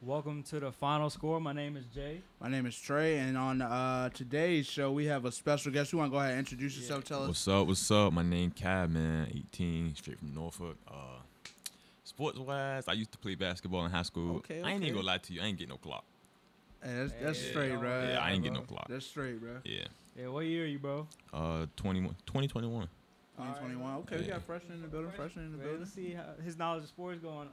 Welcome to the final score. My name is Jay. My name is Trey, and on today's show, we have a special guest. You want to go ahead and introduce yourself? Tell us. What's up? What's up? My name Cab, man. 18, straight from Norfolk. Sports-wise, I used to play basketball in high school. Okay. I ain't even gonna lie to you. I ain't getting no clock. Hey, that's straight, bro. Yeah, I ain't getting no clock. That's straight, bro. Yeah. Yeah, what year are you, bro? 2021. 2021. Okay, we Yeah. got freshman in the building. Freshman in the building. Let's see how his knowledge of sports going on.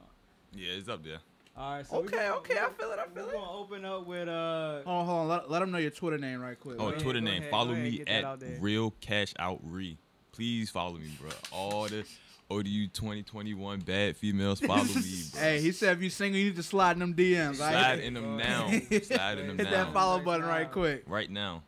Yeah, it's up there. All right. So Okay. I feel it. We're gonna open up with Hold on. Let them know your Twitter name right quick. Oh, ahead, Twitter go name. ahead, Follow go ahead, me get that out at there. Real Cash Out Re. Please follow me, bro. All the ODU 2021 bad females follow me, bro. Hey, he said if you single, you need to slide in them DMs. Slide in them now. Slide in them Hit that now. follow button right quick. Right now.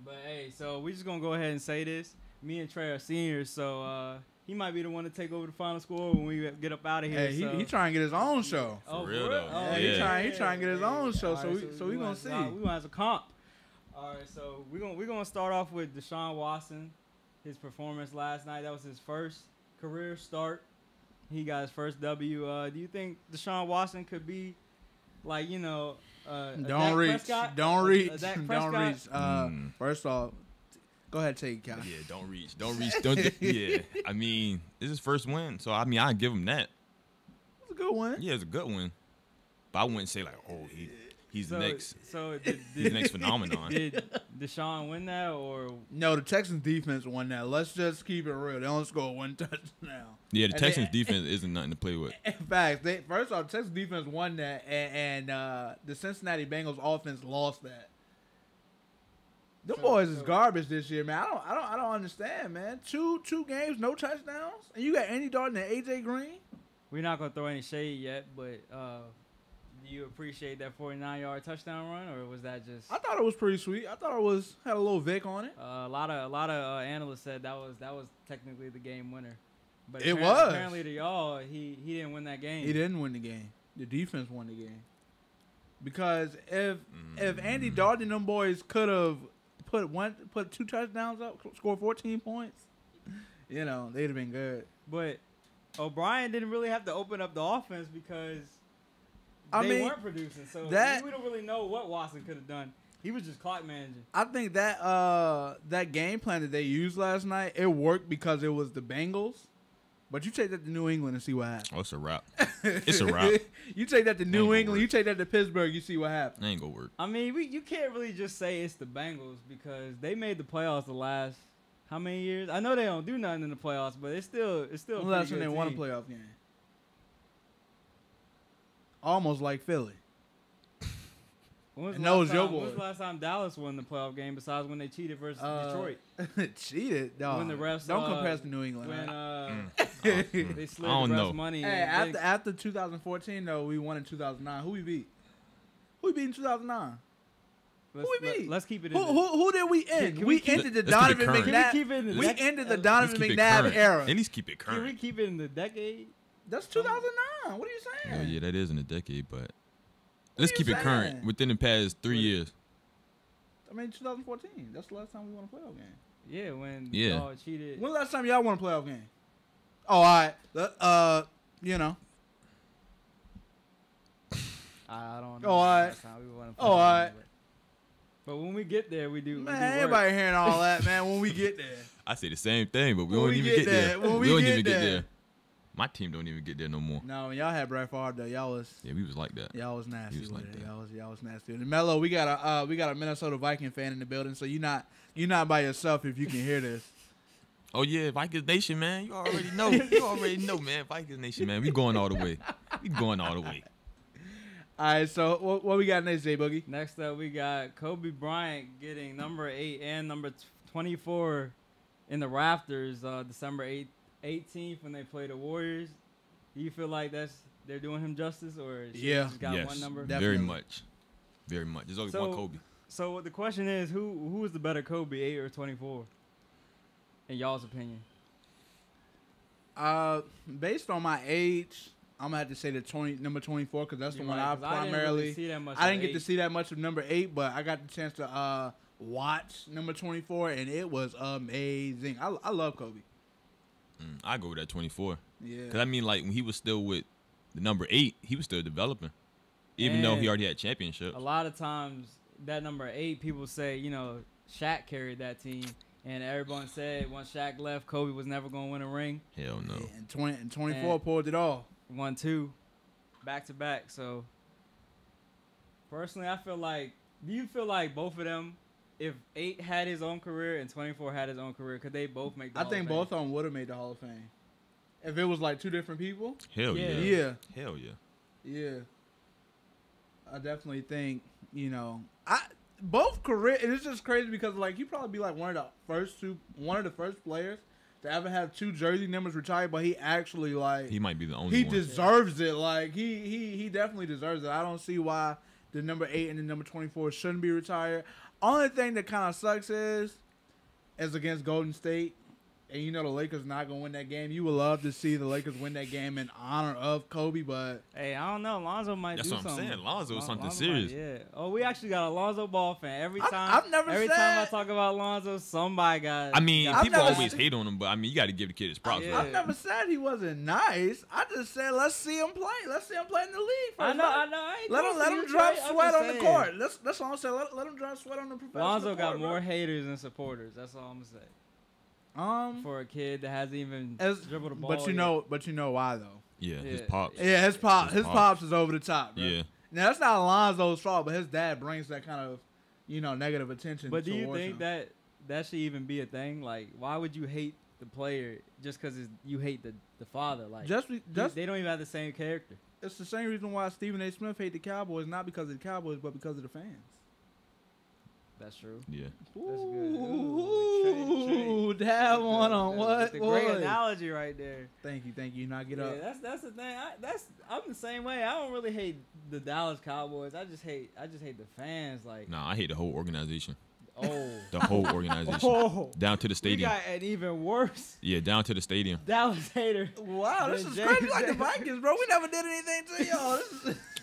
But hey, so we just gonna go ahead and say this. Me and Trey are seniors, so he might be the one to take over the final score when we get up out of here. Hey, he trying to get his own show. For real, though. Yeah, he trying to get his own show. So we gonna see. We gonna have a comp. All right, so we're gonna start off with Deshaun Watson. His performance last night. That was his first career start. He got his first W. Do you think Deshaun Watson could be like, a Don't Dak reach. Prescott? Don't A reach. Dak Don't Prescott? reach. First off, go ahead, take it, Cal. Yeah, don't reach. Yeah. I mean, this is his first win, so I give him that. It's a good one. Yeah, it's a good one. But I wouldn't say like, oh, he's the next. So He's the next phenomenon. did Deshaun win that, or No, the Texans defense won that. Let's just keep it real. They only scored one touchdown. Yeah, the And Texans defense isn't nothing to play with. In fact, first off, the Texas defense won that, and the Cincinnati Bengals offense lost that. Them boys is garbage this year, man. I don't understand, man. Two games, no touchdowns, and you got Andy Dalton and AJ Green. we're not gonna throw any shade yet, but do you appreciate that 49-yard touchdown run, or was that just? I thought it was pretty sweet. I thought it had a little Vic on it. A lot of analysts said that was technically the game winner. But It was. Apparently to y'all, he didn't win that game. He didn't win the game. The defense won the game. Because if Andy Dalton and them boys could have put two touchdowns up, scored 14 points, they'd have been good. But O'Brien didn't really have to open up the offense because they weren't producing. So we don't really know what Watson could have done. He was just clock managing. I think that game plan that they used last night, it worked because it was the Bengals. But you take that to New England and see what happens. Oh, it's a wrap. It's a wrap. You take that to New gonna England, work. you take that to Pittsburgh, you see what happens. That ain't gonna work. I mean, you can't really just say it's the Bengals because they made the playoffs the last how many years? I know they don't do nothing in the playoffs, but it's still. When a was the pretty last time good they won a team. playoff game? Almost like Philly. When was And the that last was your time- When was boy. the last time Dallas won the playoff game besides when they cheated versus Detroit? Cheated, dog. When the refs, don't compare us to New England. When right? they slid I don't the refs know. money. Hey, after 2014 though, we won in 2009. Who we beat? Who we beat in 2009? let's, who we beat? let's keep it in Who did we end? Can we we ended the let's keep it Donovan current. Can McNabb. we keep it in the We decade? ended the Let's Donovan keep it McNabb current. era. At least keep it Can we current. keep it in the decade? That's 2009. What are you Oh, saying? yeah, that is in a decade, but let's you keep it current saying? within the past 3 years. I mean, 2014. That's the last time we won a playoff game. Yeah, when Yeah. y'all cheated. When the last time y'all won a playoff game? Oh, all right. I don't know. Oh, all right. Last time we won a Oh, all playoff right. game, But when we get there, we do. Man, we do work. everybody hearing all that, man. When we get there, I say the same thing, but we When don't we even get get there. there, when We we don't get even get there. there. My team don't even get there no more. no, when y'all had Brett Favre though, y'all was Yeah, we was like that. nasty He was with like it. that. Y'all was nasty. And Mello, we got a Minnesota Viking fan in the building, so you're not by yourself if you can hear this. Oh yeah, Vikings Nation, man. You already know. You already know, man. Vikings Nation, man. We going all the way. We going all the way. All right, so what we got next, J Boogie? Next up, we got Kobe Bryant getting number 8 and number 24 in the rafters December 18th when they play the Warriors. Do you feel like they're doing him justice, or should he Yeah. just got Yes, one number? Definitely. very much. Very much. There's only So- one Kobe. So the question is, who is the better Kobe, 8 or 24? In y'all's opinion. Based on my age, I'm gonna have to say number 24 because that's the You're one right, I 'cause I didn't really primarily. see that much I of didn't get to 8. see that much of number 8, but I got the chance to watch number 24, and it was amazing. I love Kobe. I go with that 24. Yeah. Because, I mean, like, when he was still with the number 8, he was still developing. Even though he And already had championships. a lot of times that number 8, people say, Shaq carried that team. And everyone said once Shaq left, Kobe was never going to win a ring. Hell no. Yeah, and 24 pulled it off. 1-2, back to back. So, personally, I feel like, do you feel like both of them, if 8 had his own career and 24 had his own career, could they both make the Hall of Fame? Both of them would have made the Hall of Fame. If it was like 2 different people? Hell yeah. Yeah. Hell yeah. Yeah. I definitely think, both career, and it's just crazy because like he'd probably be like one of the first players to ever have 2 jersey numbers retired, but he actually like he might be the only he one. deserves it. Like he definitely deserves it. I don't see why the number 8 and the number 24 shouldn't be retired. Only thing that kind of sucks is against Golden State. And the Lakers not going to win that game. You would love to see the Lakers win that game in honor of Kobe, but... Hey, I don't know. Lonzo might do something. That's what I'm saying. Lonzo is something Lonzo serious. Yeah. Oh, we actually got a Lonzo Ball fan. Every time I talk about Lonzo, somebody got... I mean, people always said, hate on him, but, I mean, you got to give the kid his props. I've never said he wasn't nice. I just said, let's see him play. Let's see him play in the league first. I know. I ain't let him drop sweat on the court. That's all I'm saying. Let him drop sweat on the professional Lonzo got court, more haters than supporters. That's all I'm going to say. For a kid that hasn't even dribbled the ball. But you know why though? Yeah, his pops. Yeah, his pops is over the top. Bro. Yeah. Now that's not Lonzo's fault, but his dad brings that kind of, negative attention. But do you think that should even be a thing? Like, why would you hate the player just because you hate the father? Like, they don't even have the same character. It's the same reason why Stephen A. Smith hate the Cowboys, not because of the Cowboys, but because of the fans. That's true. Yeah. That's good. Ooh, that one on what? That's a great analogy right there. Thank you. Now get up. That's the thing. I'm the same way. I don't really hate the Dallas Cowboys. I just hate the fans. Like, Nah, I hate the whole organization. Oh. The whole organization. Down to the stadium. We got an even worse. Yeah, down to the stadium. Dallas hater. Wow, this is crazy. Like the Vikings, bro. We never did anything to y'all.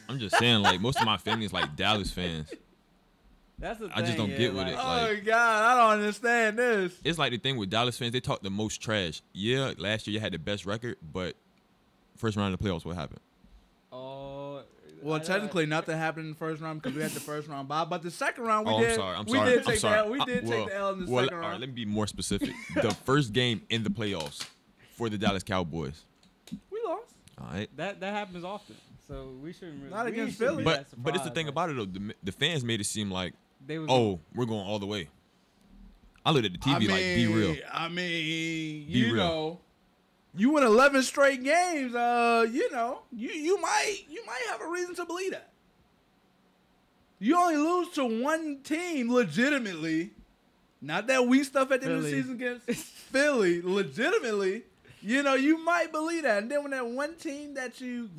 I'm just saying, like, most of my family is like Dallas fans. That's the thing. I just don't get with it. Oh, God, I don't understand this. It's like the thing with Dallas fans, they talk the most trash. Yeah, last year you had the best record, but first round of the playoffs, what happened? Oh. Well, technically, nothing happened in the first round because we had the first round bye. But the second round, we did. I'm we sorry. did take the L. We did take the L in the second round. All right, let me be more specific. The first game in the playoffs for the Dallas Cowboys. We lost. All right. That happens often, so we shouldn't really. Not against Philly. But it's the thing about it, though. The fans made it seem like, we're going all the way. I looked at the TV be real. I mean, you know, you win 11 straight games. You might have a reason to believe that. You only lose to one team legitimately. Not that weak stuff at the end of the season against Philly. Legitimately, you might believe that. And then when that one team that you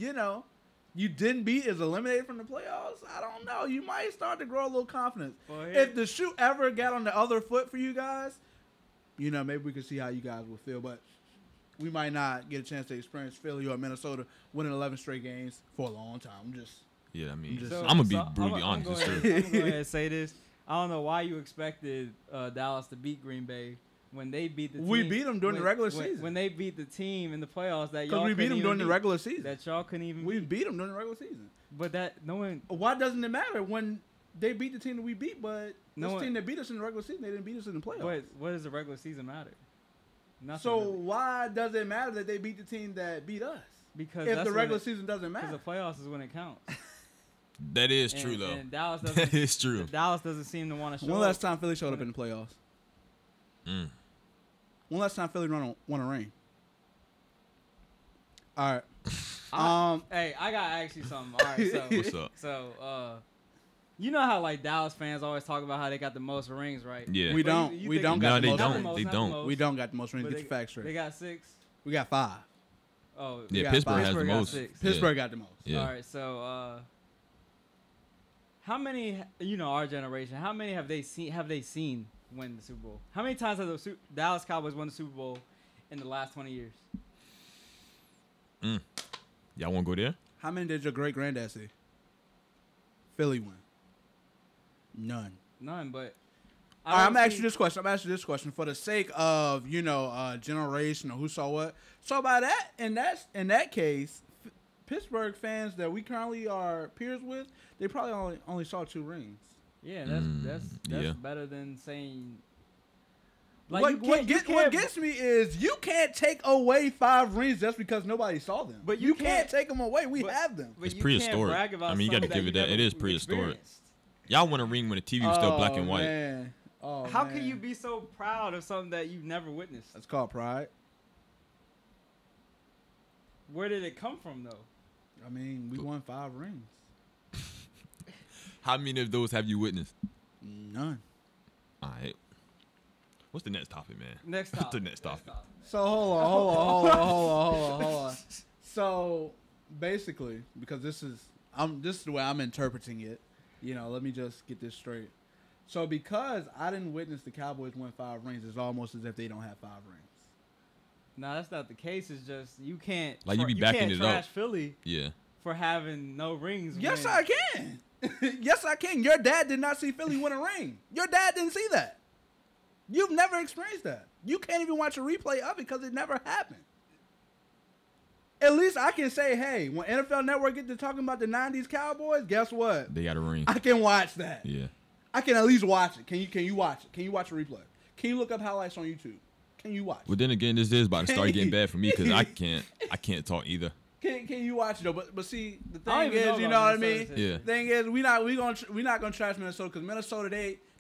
didn't beat is eliminated from the playoffs, I don't know. You might start to grow a little confidence. If the shoe ever got on the other foot for you guys, maybe we could see how you guys will feel. But we might not get a chance to experience Philly or Minnesota winning 11 straight games for a long time. I'm going to be brutally honest. I'm going to go ahead and say this. I don't know why you expected Dallas to beat Green Bay when they beat the team. We beat them during the regular season. When they beat the team in the playoffs that because y'all we beat them during the regular season. That y'all couldn't even We beat them during the regular season. But that no one. Why doesn't it matter when they beat the team that we beat, but this team that beat us in the regular season, they didn't beat us in the playoffs? What does the regular season matter? Nothing. So really. Why does it matter that they beat the team that beat us? Because if the regular season doesn't matter. Because the playoffs is when it counts. That is true, though. And Dallas doesn't, that is true. Dallas doesn't seem to want to show When last time Philly showed up in the playoffs? When last time Philly won a ring? All right. Hey, I got to ask you something. All right, so what's up? So, you know how like Dallas fans always talk about how they got the most rings, right? Yeah. We don't. We don't got the most rings. They don't. We don't got the most rings. Get your facts straight. They got 6. We got 5. Oh, yeah. Pittsburgh has the most. Pittsburgh got the most. Yeah. All right, so how many? Our generation. How many have they seen win the Super Bowl? How many times have the Dallas Cowboys won the Super Bowl in the last 20 years? Y'all want to go there? How many did your great granddad see? Philly win. None. But all right, I'm gonna ask you this question for the sake of generation or who saw what. So by that in that case, Pittsburgh fans that we currently are peers with, they probably only saw 2 rings. Yeah, that's yeah. better than saying. What gets me is you can't take away 5 rings just because nobody saw them. But you can't take them away. We have them. It's prehistoric. I mean, you got to give it that. It is prehistoric. Y'all want a ring when the TV was still black and white. Man. Oh, How man. can you be so proud of something that you've never witnessed? That's called pride. Where did it come from, though? I mean, we won 5 rings. How many of those have you witnessed? None. All right. What's the next topic, man? Next topic. What's the next topic? So hold on. So basically, because this is the way I'm interpreting it. You know, let me just get this straight. So because I didn't witness the Cowboys win 5 rings, it's almost as if they don't have 5 rings. No, that's not the case. It's just you can't. Like, you be backing it up. Trash Philly. Yeah. For having no rings. Yes, I can. Yes, I can. Your dad did not see Philly win a ring. Your dad didn't see that. You've never experienced that. You can't even watch a replay of it because it never happened. At least I can say, hey, when NFL Network get to talking about the 90s Cowboys, guess what? They got a ring. I can watch that. Yeah. I can at least watch it. Can you watch it? Can you watch a replay? Can you look up highlights on YouTube? Can you watch it? Well, then again, this is about to start getting bad for me because I can't talk either. Can you watch it though? But see, the thing is, you know what I mean? Yeah. The thing is, we're not gonna trash Minnesota because Minnesota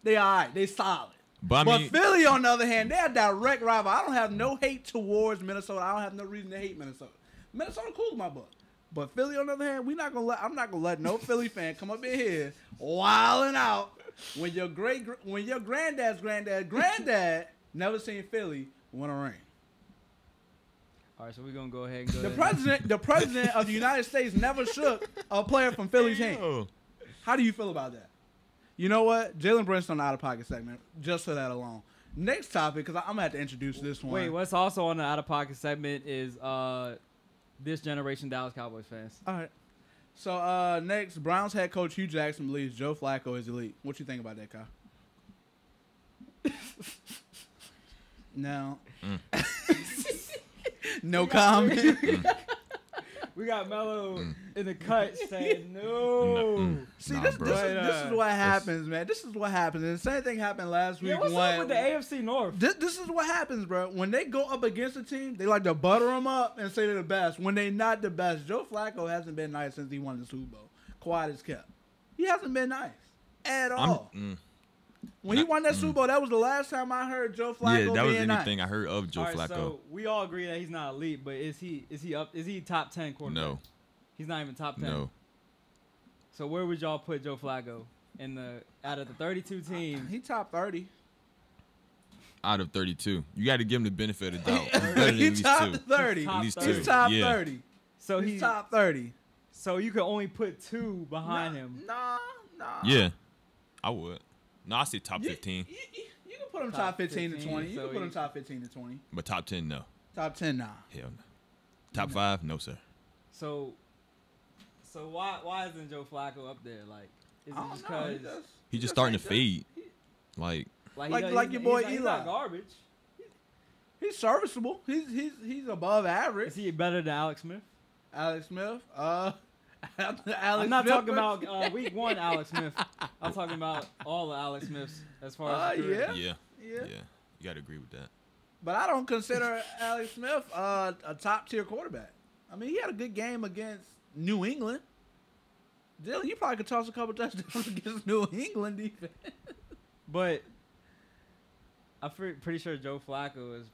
they all right, they solid. But I mean, Philly, on the other hand, they're a direct rival. I don't have no hate towards Minnesota. I don't have no reason to hate Minnesota. Minnesota cool in my book. But Philly, on the other hand, I'm not gonna let no Philly fan come up in here wilding out when your granddad's granddad never seen Philly win a ring. All right, so we're gonna go ahead and go. The president of the United States never shook a player from Philly's hand. How do you feel about that? You know what? Jaylen Brinson out of pocket segment, just for that alone. Next topic, because I'm gonna have to introduce this one. Wait, what's also on the out of pocket segment is this generation Dallas Cowboys fans. All right. So next, Browns head coach Hugh Jackson believes Joe Flacco is elite. What you think about that, Kyle? No. No comment. We got Mello in the cut saying no. See, this is what happens, man. This is what happens. And the same thing happened last week. Yeah, what's up with the AFC North? This is what happens, bro. When they go up against a team, they like to butter them up and say they're the best. When they're not the best, Joe Flacco hasn't been nice since he won the Super Bowl. Quiet as kept. He hasn't been nice at all. When he won that Super Bowl, that was the last time I heard Joe Flacco. Yeah, that was anything nice. I heard of Joe Flacco. So we all agree that he's not elite, but is he top 10 quarterback? No. He's not even top 10. No. So where would y'all put Joe Flacco out of the 32 teams? He top 30. Out of 32, you got to give him the benefit of the doubt. He's top 30. He's top 30. So he's top 30. So you could only put 2 behind him. Nah. Yeah, I would. No, I say top 15. You can put him top 15 to 20. You can put him top 15 to 20. But top 10, no. Top 10, nah. Hell no. Top 5, no, sir. So why isn't Joe Flacco up there? Like, is it just because he's just starting to fade? Like your boy Eli. He's not garbage. He's serviceable. He's above average. Is he better than Alex Smith? Alex Smith? I'm not talking about week 1 Alex Smith. I'm talking about all of Alex Smiths as far as Yeah. You got to agree with that. But I don't consider Alex Smith a top-tier quarterback. I mean, he had a good game against New England. Dylan, you probably could toss a couple touchdowns against New England defense. But I'm pretty sure Joe Flacco is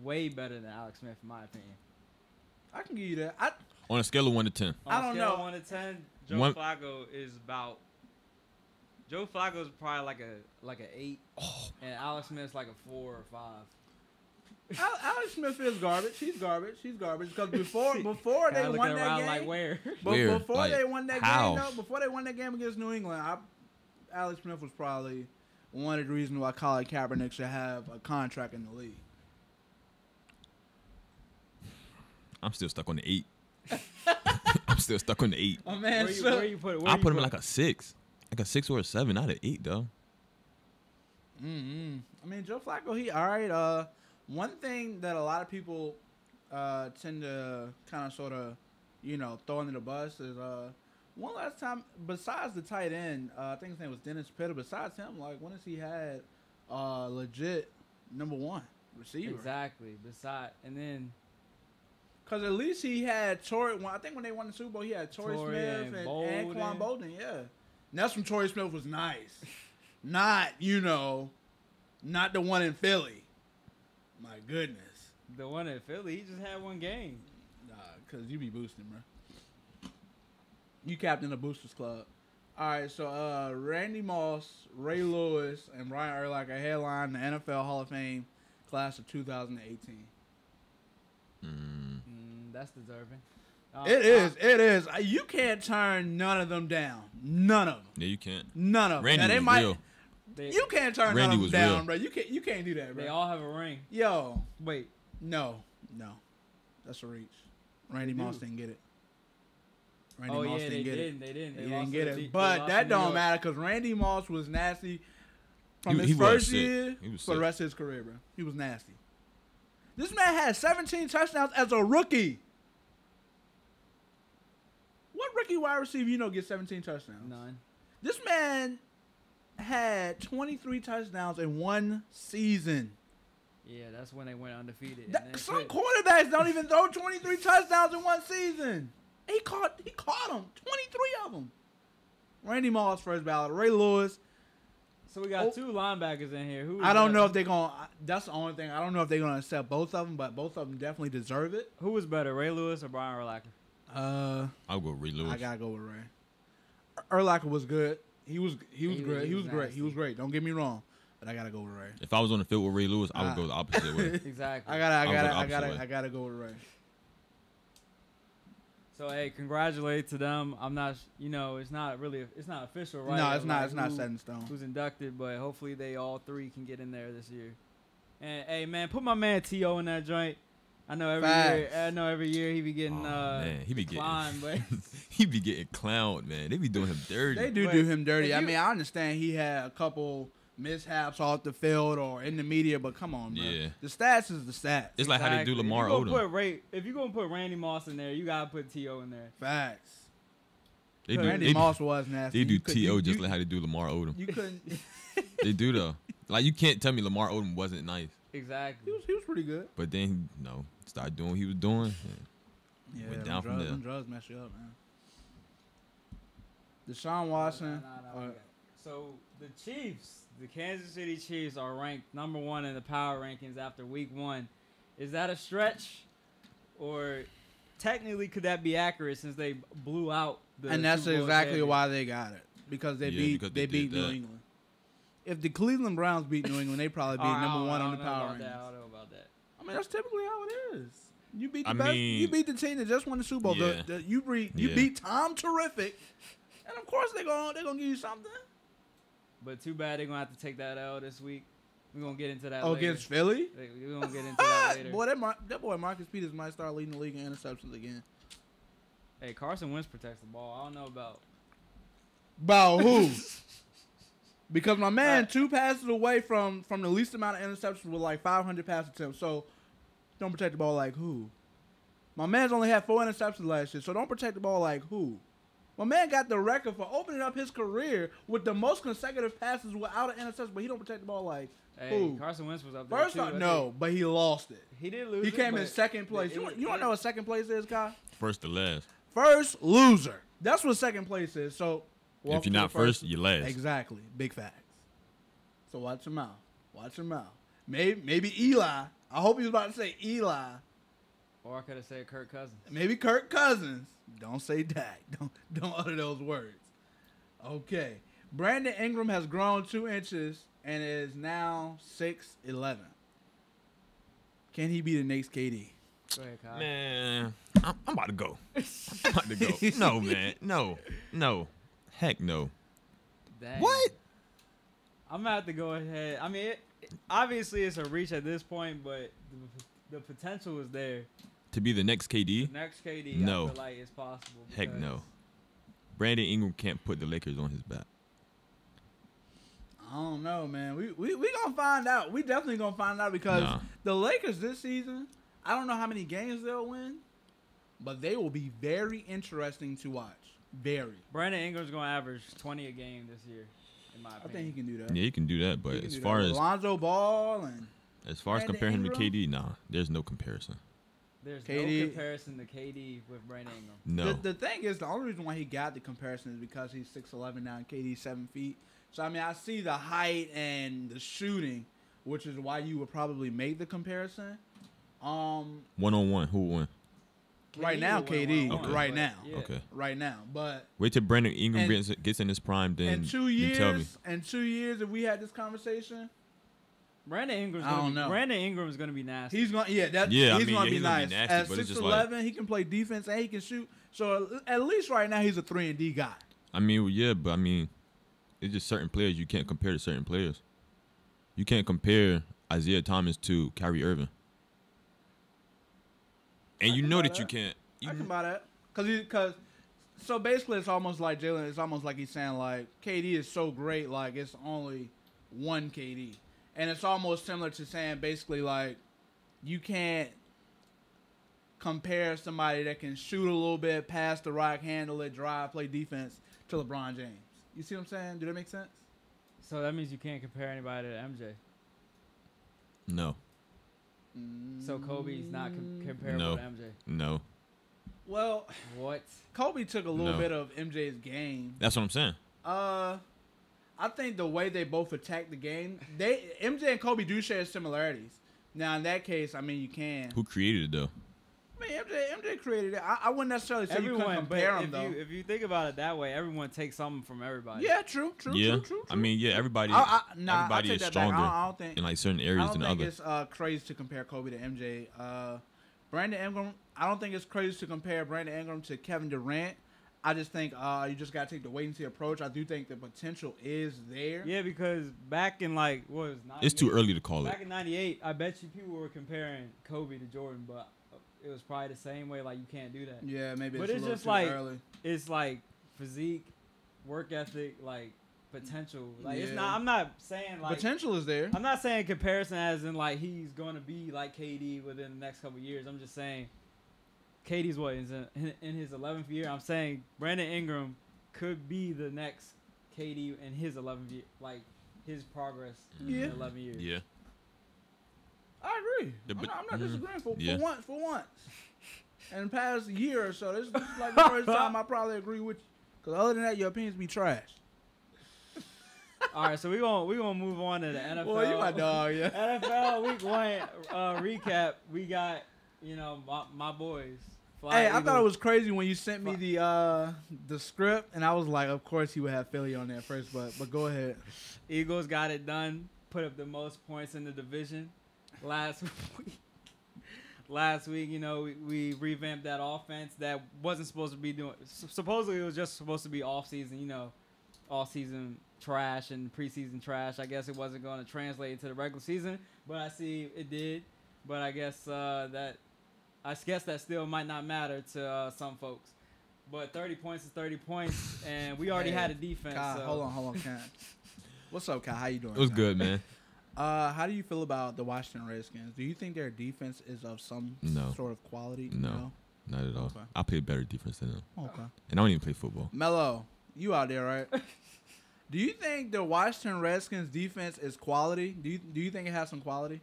way better than Alex Smith, in my opinion. I can give you that. On a scale of 1 to 10. I don't know. 1 to 10, Flacco is about. Joe Flacco is probably like a 8, and Alex Smith's like a 4 or 5. Alex Smith is garbage. He's garbage. Because before they won that game, like where? Before they won that how? game, before they won that game against New England, Alex Smith was probably one of the reasons why Colin Kaepernick should have a contract in the league. I'm still stuck on the 8. I'm still stuck on the 8. Oh man, where you put? I put him like a 6, like a 6 or a 7 out of 8 though. I mean, Joe Flacco, he all right. One thing that a lot of people tend to kind of sort of throwing in the bus is one last time besides the tight end. I think his name was Dennis Pitta. Besides him, like when has he had legit number one receiver? Exactly. And then. Because at least he had Torrey. I think when they won the Super Bowl, he had Torrey Smith and Anquan Bolden. Yeah. And that's when Torrey Smith was nice. Not the one in Philly. My goodness. The one in Philly, he just had one game. Nah, because you be boosting, bro. You captain the Boosters Club. All right, so Randy Moss, Ray Lewis, and Brian Urlacher headline the NFL Hall of Fame class of 2018. That's deserving. It is. You can't turn none of them down. None of them. Yeah, you can't. None of them. Randy was real. You can't turn Randy none of them down, real. bro. You can't do that, bro. They all have a ring. Yo. Wait. No. That's a reach. Randy Moss didn't get it. They didn't. They didn't get it. But that don't matter because Randy Moss was nasty from his He was first sick. year He was for the sick. rest of his career, bro. He was nasty. This man had 17 touchdowns as a rookie. What rookie wide receiver gets 17 touchdowns? None. This man had 23 touchdowns in one season. Yeah, that's when they went undefeated. Some quarterbacks don't even throw 23 touchdowns in one season. He caught them, 23 of them. Randy Moss first ballot, Ray Lewis. So we got two linebackers in here. I don't know if they're going to – that's the only thing. I don't know if they're going to accept both of them, but both of them definitely deserve it. Who was better, Ray Lewis or Brian Urlacher? I'll go Ray Lewis. I got to go with Ray. Urlacher was good. He was great. He was great. He was great. Don't get me wrong, but I got to go with Ray. If I was on the field with Ray Lewis, I would go the opposite way. Exactly. I gotta go with Ray. So hey, congratulate to them. I'm not, it's not official, right? No, it's not. It's not set in stone. Who's inducted? But hopefully they all three can get in there this year. And hey, man, put my man T.O. in that joint. I know every year he be getting man, he be declined, getting, but he be getting clowned, man. They be doing him dirty. They do him dirty. I mean, I understand he had a couple mishaps off the field or in the media, but come on, man. Yeah. The stats is the stats. It's like how they do Lamar Odom. If you're gonna put Randy Moss in there, you gotta put T.O. in there. Facts. Randy Moss was nasty. They do T.O. just like how they do Lamar Odom. You couldn't. They do though. Like you can't tell me Lamar Odom wasn't nice. Exactly. He was pretty good. But then started doing what he was doing. Yeah, went down from there. Drugs mess you up, man. Deshaun Watson. So the Chiefs, the Kansas City Chiefs, are ranked number 1 in the power rankings after week 1. Is that a stretch, or technically could that be accurate since they blew out the And that's Super Bowl exactly champion? why they got it, because they beat New England. If the Cleveland Browns beat New England, they probably be number 1 on the power rankings. I don't know about that. I mean, that's typically how it is. You beat the I best. mean, You beat the team that just won the Super Bowl. Yeah. You beat Tom Terrific, and of course they're gonna give you something. But too bad they're gonna have to take that L this week. We're gonna get into that. Oh, later. against Philly? We're gonna get into that later. Boy, that boy Marcus Peters might start leading the league in interceptions again. Hey, Carson Wentz protects the ball. I don't know about. About who? Because my man 2 passes away from the least amount of interceptions with like 500 pass attempts. So don't protect the ball like who? My man's only had 4 interceptions last year. So don't protect the ball like who? My man got the record for opening up his career with the most consecutive passes without an interception, but he don't protect the ball like who? Carson Wentz was up there First too. off, no, but he lost it. He did lose. He it, came but in second place. You don't know what second place is, Kai? First to last. First loser. That's what second place is. So If you're not first, you're last. Exactly. Big facts. So watch your mouth. Watch your mouth. Maybe Eli. I hope he was about to say Eli. Or I could have said Kirk Cousins. Maybe Kirk Cousins. Don't say Dak. Don't utter those words. Okay. Brandon Ingram has grown 2 inches and is now 6'11". Can he be the next KD? Go ahead, Kyle. Man, I'm about to go. I'm about to go. No, man. No. Heck no. Dang. What? I'm going to have to go ahead. I mean, obviously it's a reach at this point, but the potential is there. To be the next KD? Next KD, No. I feel like it's possible. Heck no. Brandon Ingram can't put the Lakers on his back. I don't know, man. We gonna find out. We definitely gonna find out because the Lakers this season, I don't know how many games they'll win, but they will be very interesting to watch. Very. Brandon Ingram's going to average 20 a game this year, in my opinion. I think he can do that. Yeah, he can do that, but as far as Lonzo Ball and comparing him to Ingram? KD, nah, there's no comparison. There's KD. no comparison to KD with Brandon Ingram. No. The thing is, the only reason why he got the comparison is because he's 6'11" now and KD's 7 feet. So, I mean, I see the height and the shooting, which is why you would probably make the comparison. One-on-one, who will win? Right now, will win KD. one-on-one, Right but now. yeah. Okay. Right now. But Wait till Brandon Ingram And- gets in his prime, then, in 2 then tell me. years, if we had this conversation, Brandon Ingram's I don't going to know. Brandon Ingram's going to be nasty. he's going. Yeah, that, Yeah, I he's mean, going yeah, to be he's gonna be nice. nasty, At but it's just 6'11", he can play defense and he can shoot. So at least right now, he's a 3-and-D guy. I mean, yeah, but I mean, it's just certain players you can't compare to certain players. You can't compare Isaiah Thomas to Kyrie Irving. And I you can know buy that you that. can't. I can buy that. So basically, it's almost like Jaylen. It's almost like he's saying like KD is so great, like it's only one KD, and it's almost similar to saying basically like you can't compare somebody that can shoot a little bit, pass the rock, handle it, drive, play defense to LeBron James. You see what I'm saying? Do that make sense? So that means you can't compare anybody to MJ. No, So Kobe's not comparable No. to MJ. no. Well, What? Kobe took a little No. bit of MJ's game. That's what I'm saying. I think the way they both attack the game, MJ and Kobe do share similarities. Now in that case, I mean you can. Who created it though? I mean MJ created it. I wouldn't necessarily say you Everyone, couldn't but compare them though. if you think about it that way, everyone takes something from everybody. Yeah, true. Yeah, I mean, yeah, everybody I everybody take is that back. stronger I don't think. in like certain I areas don't than think others. it's crazy to compare Kobe to MJ. Brandon Ingram. I don't think it's crazy to compare Brandon Ingram to Kevin Durant. I just think you just gotta take the wait and see approach. I do think the potential is there. Yeah, because back in like what was It's too 98? early to call it. Back in '98, I bet you people were comparing Kobe to Jordan, but it was probably the same way. Like you can't do that. Yeah, maybe But it's, it's a little just too like- early. It's like physique, work ethic, like potential. Like it's Yeah. not. I'm not saying like. Potential is there. I'm not saying comparison as in like he's going to be like KD within the next couple of years. I'm just saying KD's what is in his 11th year. I'm saying Brandon Ingram could be the next KD in his 11th year, like his progress Yeah. in 11 years. Yeah, I agree. The- I'm not disagreeing for yeah. For once. In the past year or so, this is like the first time I probably agree with you. Because other than that, your opinions be trash. All right, so we gonna move on to the NFL. Boy, you my dog, yeah. NFL Week 1 recap. We got my boys. Fly Hey, I thought Eagles. it was crazy when you sent me the script, and I was like, of course he would have Philly on there first, but go ahead. Eagles got it done. Put up the most points in the division last week. Last week, we revamped that offense that wasn't supposed to be doing. Supposedly, it was just supposed to be off season. All season trash and preseason trash. I guess it wasn't going to translate into the regular season, but I see it did. But I guess that still might not matter to some folks. But 30 points is 30 points, and we already had a defense. Kyle, so. hold on, Ken. What's up, Kyle? How you doing? it was Kyle? good, man. How do you feel about the Washington Redskins? Do you think their defense is of some No. sort of quality? No. Not at all. Okay. I play better defense than them, Okay. and I don't even play football. Mello, you out there, right? Do you think the Washington Redskins defense is quality? Do you think it has some quality?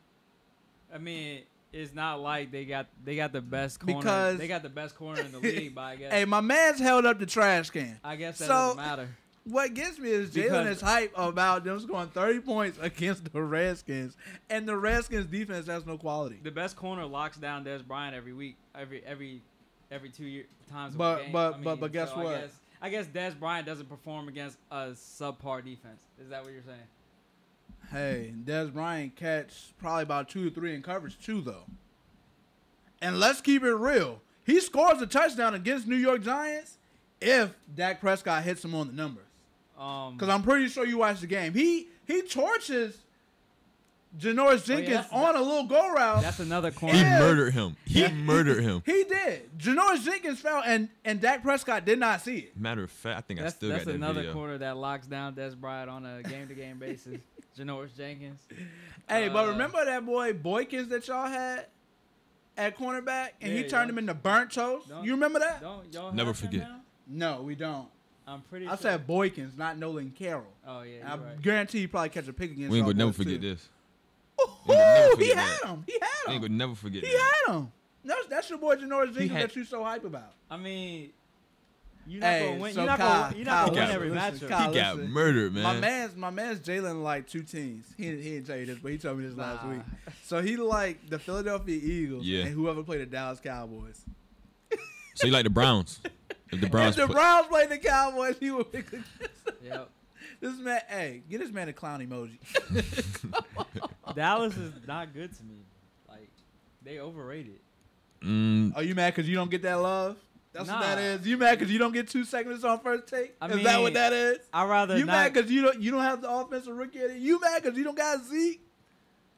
I mean, it's not like they got the best corner. Because- they got the best corner in the league, but I guess Hey, my man's held up the trash can. that so- doesn't matter. What gets me is Jaylen Because- is hype about them scoring 30 points against the Redskins, and the Redskins defense has no quality. The best corner locks down Des Bryant every week, every 2 year times. But- a game. but- I mean, but guess so what? I guess Des Bryant doesn't perform against a subpar defense. Is that what you're saying? Hey, Des Bryant catch probably about 2 to 3 in coverage too, though. And let's keep it real. He scores a touchdown against New York Giants if Dak Prescott hits him on the numbers. Because I'm pretty sure you watched the game. He torches Janoris Jenkins that's- on a little go route. that's another He corner. Yeah. murdered him. He murdered him. He did. Janoris Jenkins fell, and Dak Prescott did not see it. Matter of fact, I think I That's still got that another video. corner that locks down Des Bryant on a game-to-game basis. Janoris Jenkins. Hey, but remember that boy Boykins that y'all had? at cornerback, and he Yeah, turned him into burnt toast. You remember that? Don't y'all Never have him forget. now? No, we don't. I'm pretty I sure. said Boykins, not Nolan Carroll. Oh, yeah, I you're right. guarantee you probably catch a pick against We ain't y'all gonna never boys, forget too. this. Ooh, never he forget had that. him. He We had ain't him. gonna never forget He that. had him. That's your boy Janoris Jenkins had- that you so hype about. I mean, you're not Hey, going to win. so You're not Kyle- going to Kyle, win listen, every listen, matchup. Kyle, He got listen. murdered, man. My man's Jaylen like two teams. He didn't tell you this, but he told me this last Nah. week. So he like the Philadelphia Eagles Yeah. and whoever played the Dallas Cowboys. So you like the Browns? If the Browns, If the Browns played the Cowboys, he would pick the Yep. This man, hey, get this man a clown emoji. Dallas is not good to me. Like, they overrated. Are you mad because you don't get that love? That's what that Nah. is. You mad because you don't get 2 seconds on first take? I Is that what mean, that is? I'd rather You not. mad because you don't have the offensive rookie? You mad because you don't got Zeke?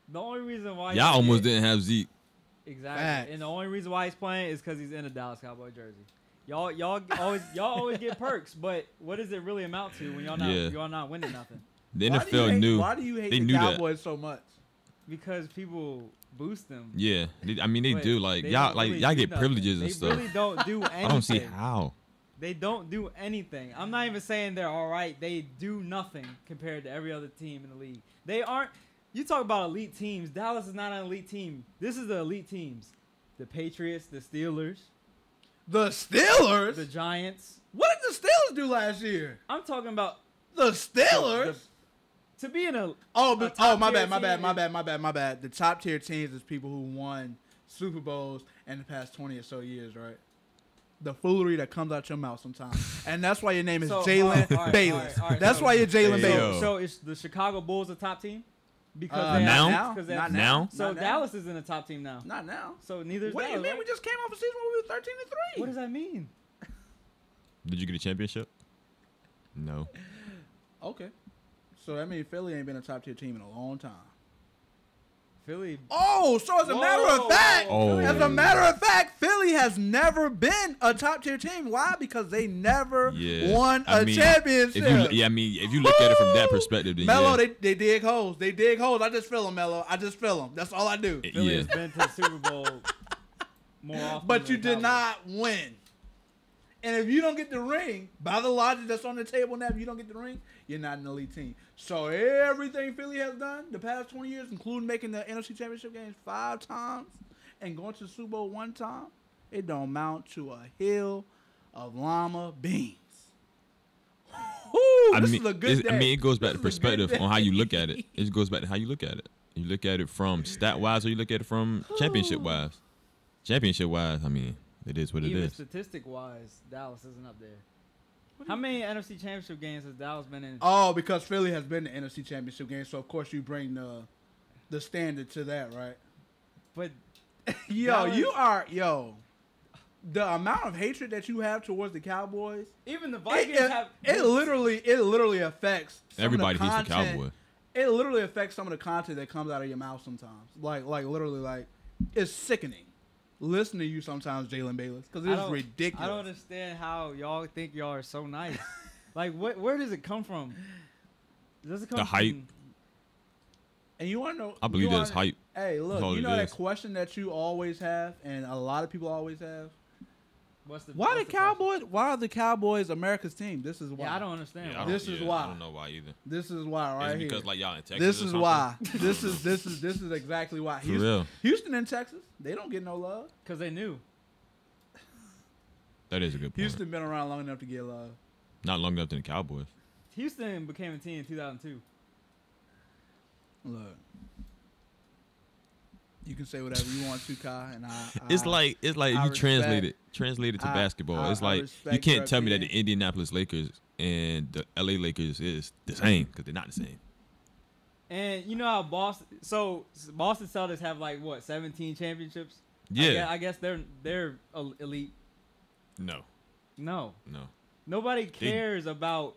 The only reason why y'all almost didn't have Zeke. Exactly. Facts. And the only reason why he's playing is because he's in a Dallas Cowboy jersey. Y'all always get perks, but what does it really amount to when y'all not winning nothing? The Why do you NFL hate- knew. Why do you hate they the knew that. Cowboys so much? Because people boost them. Yeah, I mean they But do. Like they y'all, don't like really y'all do get nothing. privileges and They stuff. really don't do anything. I don't see how. They don't do anything. I'm not even saying they're all right. They do nothing compared to every other team in the league. They aren't. You talk about elite teams. Dallas is not an elite team. This is the elite teams. The Patriots, the Steelers, The Steelers? the Giants. What did the Steelers do last year? I'm talking about The Steelers? to be in a Oh, my bad. My bad. The top tier teams is people who won Super Bowls in the past 20 or so years, right? The foolery that comes out your mouth sometimes. And that's why your name is So, Jalen all right, Bayless. all right, That's so- why you're Jalen Hey, Bayless. yo. So is the Chicago Bulls a top team? Because now? Not now. now. So Not now. Dallas is in a top team now. Not now. So neither is What do you Dallas. mean? right? We just came off a season where we were 13-3. What does that mean? Did you get a championship? No. Okay. So that means Philly ain't been a top tier team in a long time. Philly. Oh, so as a matter of fact, Oh. as a matter of fact, Philly has never been a top tier team. Why? Because they never won a championship. If you look at it from that perspective, then Melo, yeah. they dig holes. They dig holes. I just feel them, Melo. I just feel them. That's all I do. Philly Yeah. has been to the Super Bowl more often. But than you the did Cowboys. not win. And if you don't get the ring, by the logic that's on the table now, if you don't get the ring, you're not an elite team. So everything Philly has done the past 20 years, including making the NFC Championship games 5 times and going to the Super Bowl 1 time, it don't amount to a hill of llama beans. Woo, this is a good day. it goes back to This is a good perspective on how you look day. at it. It goes back to how you look at it. You look at it from stat wise, or you look at it from championship wise. Championship wise, I mean, it is what it Even is. statistic wise, Dallas isn't up there. How many NFC Championship games has Dallas been in? Oh, because Philly has been in the NFC Championship game, so of course you bring the standard to that, right? But Yo, Dallas- the amount of hatred that you have towards the Cowboys, even the it, Vikings have. it literally affects some Everybody of the hates the content. Cowboy. It literally affects some of the content that comes out of your mouth sometimes. Like literally, like it's sickening. Listen to you sometimes, Jalen Bayless, because I it's don't- ridiculous. I don't understand how y'all think y'all are so nice. Like, where does it come from? Does it come The from hype. And you want to know? I believe you that's wanna- hype. Hey, look, all you it know that is. question that you always have, and a lot of people always have. What's the Why what's the question? Cowboys? Why are the Cowboys America's team? This is why. Yeah, I don't understand. Yeah, why. I don't- This is yeah, why. I don't know why either. This is why, right It's because here. like y'all in Texas. This or is something? why. This is exactly why. For real. Houston and Texas, they don't get no love. Because they knew. That is a good point. Houston been around long enough to get love. Not long enough than the Cowboys. Houston became a team in 2002. Look, you can say whatever you want to, Kai, and It's like I you translate it to I- basketball. It's I like you respect your can't tell me that the opinion. Indianapolis Lakers and the LA Lakers is the same because they're not the same. And you know how Boston Celtics have like what 17 championships? Yeah. I guess they're elite. No. No, No. nobody cares about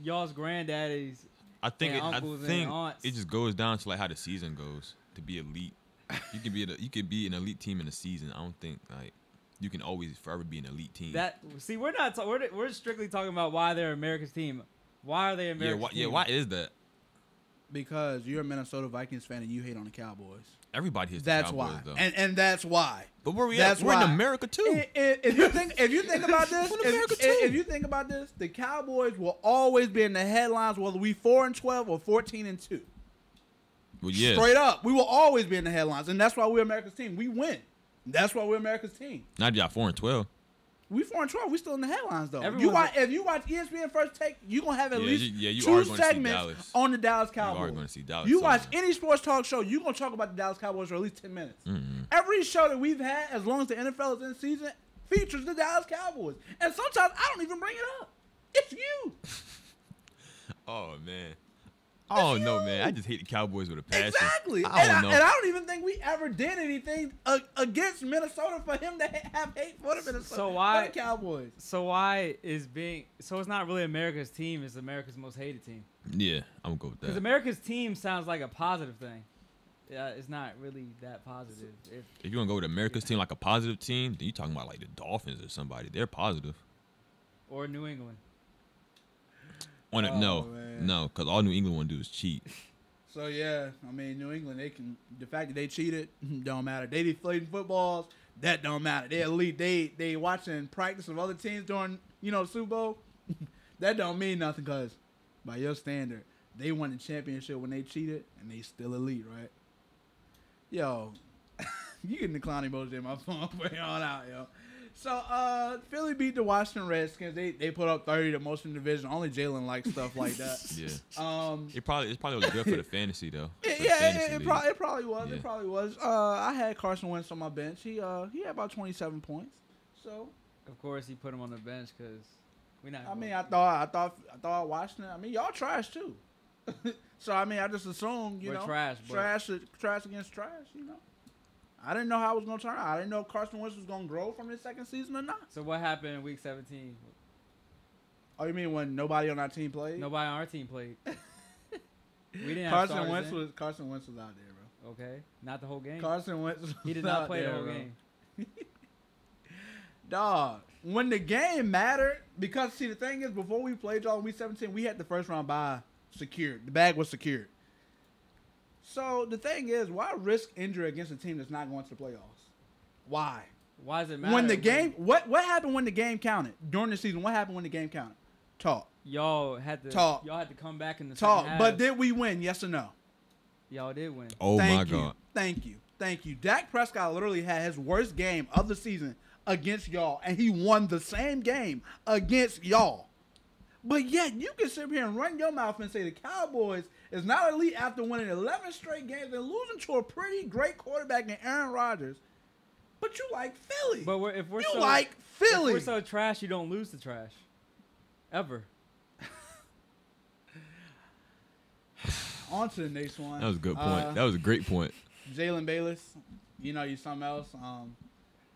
y'all's granddaddies. I think And uncles and think aunts. it just goes down to like how the season goes to be elite. You could be an elite team in a season. I don't think like you can always forever be an elite team. We're not we're strictly talking about why they're America's team. Why are they America's team? Why is that? Because you're a Minnesota Vikings fan and you hate on the Cowboys. Everybody hates That's the Cowboys, why. though. And that's why. But where we That's at? We're in why. America too. If you think about this, We're in America too. if you think about this, the Cowboys will always be in the headlines, whether we 4-12 or 14-2. Well, yeah. Straight up, we will always be in the headlines, and that's why we're America's team. We win. That's why we're America's team. Not y'all 4-12. We 4-12. We still in the headlines though. Everyone's If you watch ESPN First Take, you gonna have at least you two are gonna see segments Dallas. on the Dallas You Cowboys. are going to see Dallas. You watch somewhere. any sports talk show, you gonna talk about the Dallas Cowboys for at least 10 minutes. Mm-hmm. Every show that we've had, as long as the NFL is in season, features the Dallas Cowboys. And sometimes I don't even bring it up. It's you. Oh man. Oh no, man! I just hate the Cowboys with a passion. Exactly. I don't know. And I don't even think we ever did anything against Minnesota for him to have hate for the Minnesota for the Cowboys. So why is being? So it's not really America's team. It's America's most hated team. Yeah, I'm gonna go with Because that. America's team sounds like a positive thing. Yeah, it's not really that positive. If you're gonna go with America's team, like a positive team, then you talking about like the Dolphins or somebody. They're positive. Or New England. No, man. because all New England want to do is cheat. So yeah, I mean New England, the fact that they cheated don't matter. They deflating footballs, that don't matter. They elite. They watching practice of other teams during the Super Bowl. That don't mean nothing because by your standard, they won the championship when they cheated and they still elite, right? Yo, you getting the clown emoji in my phone from here on out, yo. So Philly beat the Washington Redskins. They put up 30, the most in the division. Only Jaylen likes stuff like that. Yeah. It probably was good for the fantasy though. It probably was. Yeah. It probably was. I had Carson Wentz on my bench. He had about 27 points. So Of course, he put him on the bench because we not. I mean, I thought Washington. I mean, y'all trash too. So I mean, I just assumed We're trash, but- trash against trash. I didn't know how it was gonna turn out. I didn't know if Carson Wentz was gonna grow from his second season or not. So what happened in week 17? Oh, you mean when nobody on our team played? Nobody on our team played. We didn't have Carson starters Wentz in. was out there, bro. Okay, not the whole game. Carson Wentz was He did not out play the there, whole bro. game. Dog, when the game mattered, because see the thing is, before we played y'all in week 17, we had the first round bye secured. The bag was secured. So the thing is, why risk injury against a team that's not going to the playoffs? Why? Why does it matter? When the game, what happened when the game counted during the season? What happened when the game counted? Talk. Y'all had to Talk. Y'all had to come back in the Talk. second half. But did we win? Yes or no? Y'all did win. Oh my Thank you. God. Thank you. Dak Prescott literally had his worst game of the season against y'all, and he won the same game against y'all. But yet, you can sit here and run your mouth and say the Cowboys is not elite after winning 11 straight games and losing to a pretty great quarterback in Aaron Rodgers. But you like Philly. But if we're you so, like Philly. If we're so trash, you don't lose to trash. Ever. On to the next one. That was a good point. That was a great point. Jalen Bayless, you something else.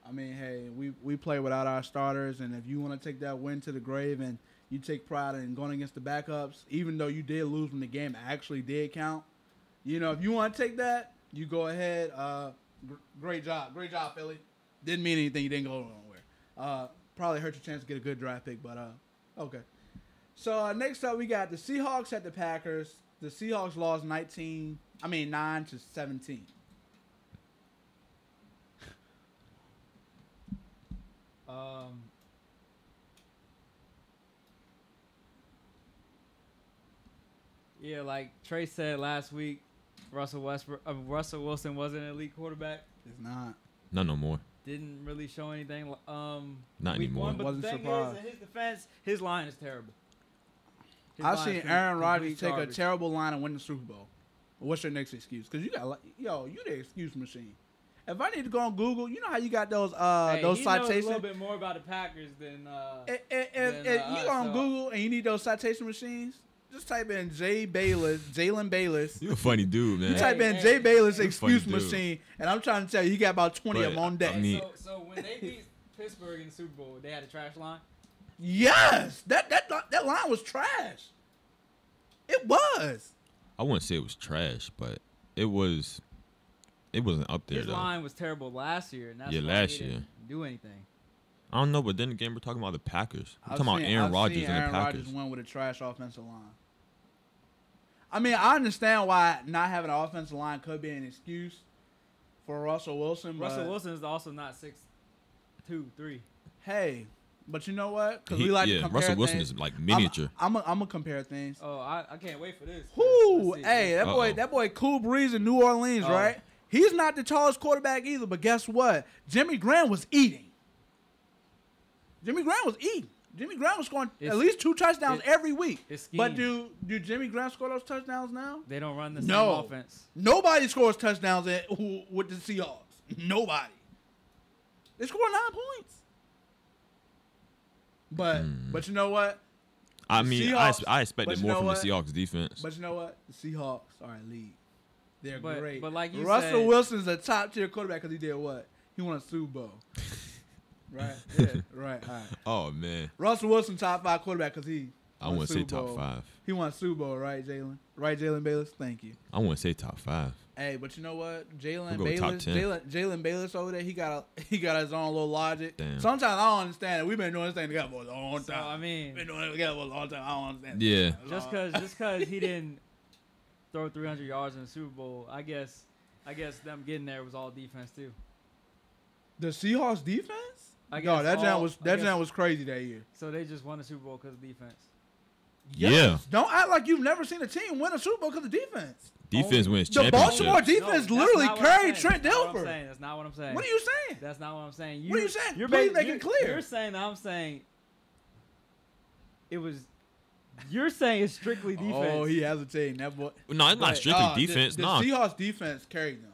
I mean, hey, we play without our starters, and if you want to take that win to the grave and you take pride in going against the backups, even though you did lose when the game actually did count, if you want to take that, you go ahead. Great job, Philly. Didn't mean anything. You didn't go nowhere. Probably hurt your chance to get a good draft pick, but okay. So next up, we got the Seahawks at the Packers. The Seahawks lost 9-17. Yeah, like Trey said last week, Russell Wilson wasn't an elite quarterback. It's not. Not no more. Didn't really show anything. Not week anymore. One, but Wasn't the thing surprised. is, in his defense, his line is terrible. I've seen Aaron Rodgers take a terrible line and win the Super Bowl. What's your next excuse? Because you the excuse machine. If I need to go on Google, you know how you got those He citations. knows a little bit more about the Packers than. If you go on Google and you need those citation machines, just type in Jaylen Bayless. You a funny dude, man. You type in Jay Bayless You a funny excuse dude. machine, and I'm trying to tell you, he got about 20 of them on deck. I mean- So when they beat Pittsburgh in the Super Bowl, they had a trash line. Yes, that line was trash. It was. I wouldn't say it was trash, but it wasn't up there His though. line was terrible last year, and that's Yeah, why last he didn't year. do anything. I don't know, but then again, we're talking about the Packers. We're I've talking about seen- Aaron I've Rodgers seen and the Aaron Packers. Rodgers win with a trash offensive line. I mean, I understand why not having an offensive line could be an excuse for Russell Wilson. Russell Wilson is also not 6'2", 3. Hey, but you know what? Because we like to compare Russell Wilson things. is like miniature. I'm gonna compare things. Oh, I can't wait for this. Whoo, Let's see. hey, that boy Cool Breeze in New Orleans, right? He's not the tallest quarterback either, but guess what? Jimmy Graham was eating. Jimmy Graham was scoring at least 2 touchdowns every week. But do Jimmy Graham score those touchdowns now? They don't run the same offense. Nobody scores touchdowns with the Seahawks. Nobody. They score 9 points. But you know what? I mean, Seahawks, I expected more from the Seahawks defense. But you know what? The Seahawks are elite. They're great. But like you Russell said, Wilson's a top tier quarterback because he did what? He won a Super Bowl. Right? Yeah. Right. All right. Oh man. Russell Wilson top 5 quarterback because he. I wouldn't say top 5. He won a Super Bowl, right, Jaylen? Right, Jaylen Bayless? Thank you. I wouldn't say top 5. Hey, but you know what? We'll go top 10. Jaylen Bayless over there, he got his own little logic. Damn. Sometimes I don't understand it. We've been doing this thing together for a long time. So, I mean, been doing it together for a long time. I don't understand. Yeah. Just because he didn't throw 300 yards in the Super Bowl, I guess them getting there was all defense too. The Seahawks defense? I No, guess that jam was crazy that year. So they just won the Super Bowl because of defense. Yeah. Yes. Don't act like you've never seen a team win a Super Bowl because of defense. Defense wins The championships. Baltimore defense literally carried Trent Dilfer. That's not what I'm saying. What are you saying? That's not what I'm saying. What are you saying? You're Please make it clear. You're saying that I'm saying it was. You're saying it's strictly defense. Oh, he hesitating. That boy. No, it's not strictly defense. The No. Seahawks defense carried them.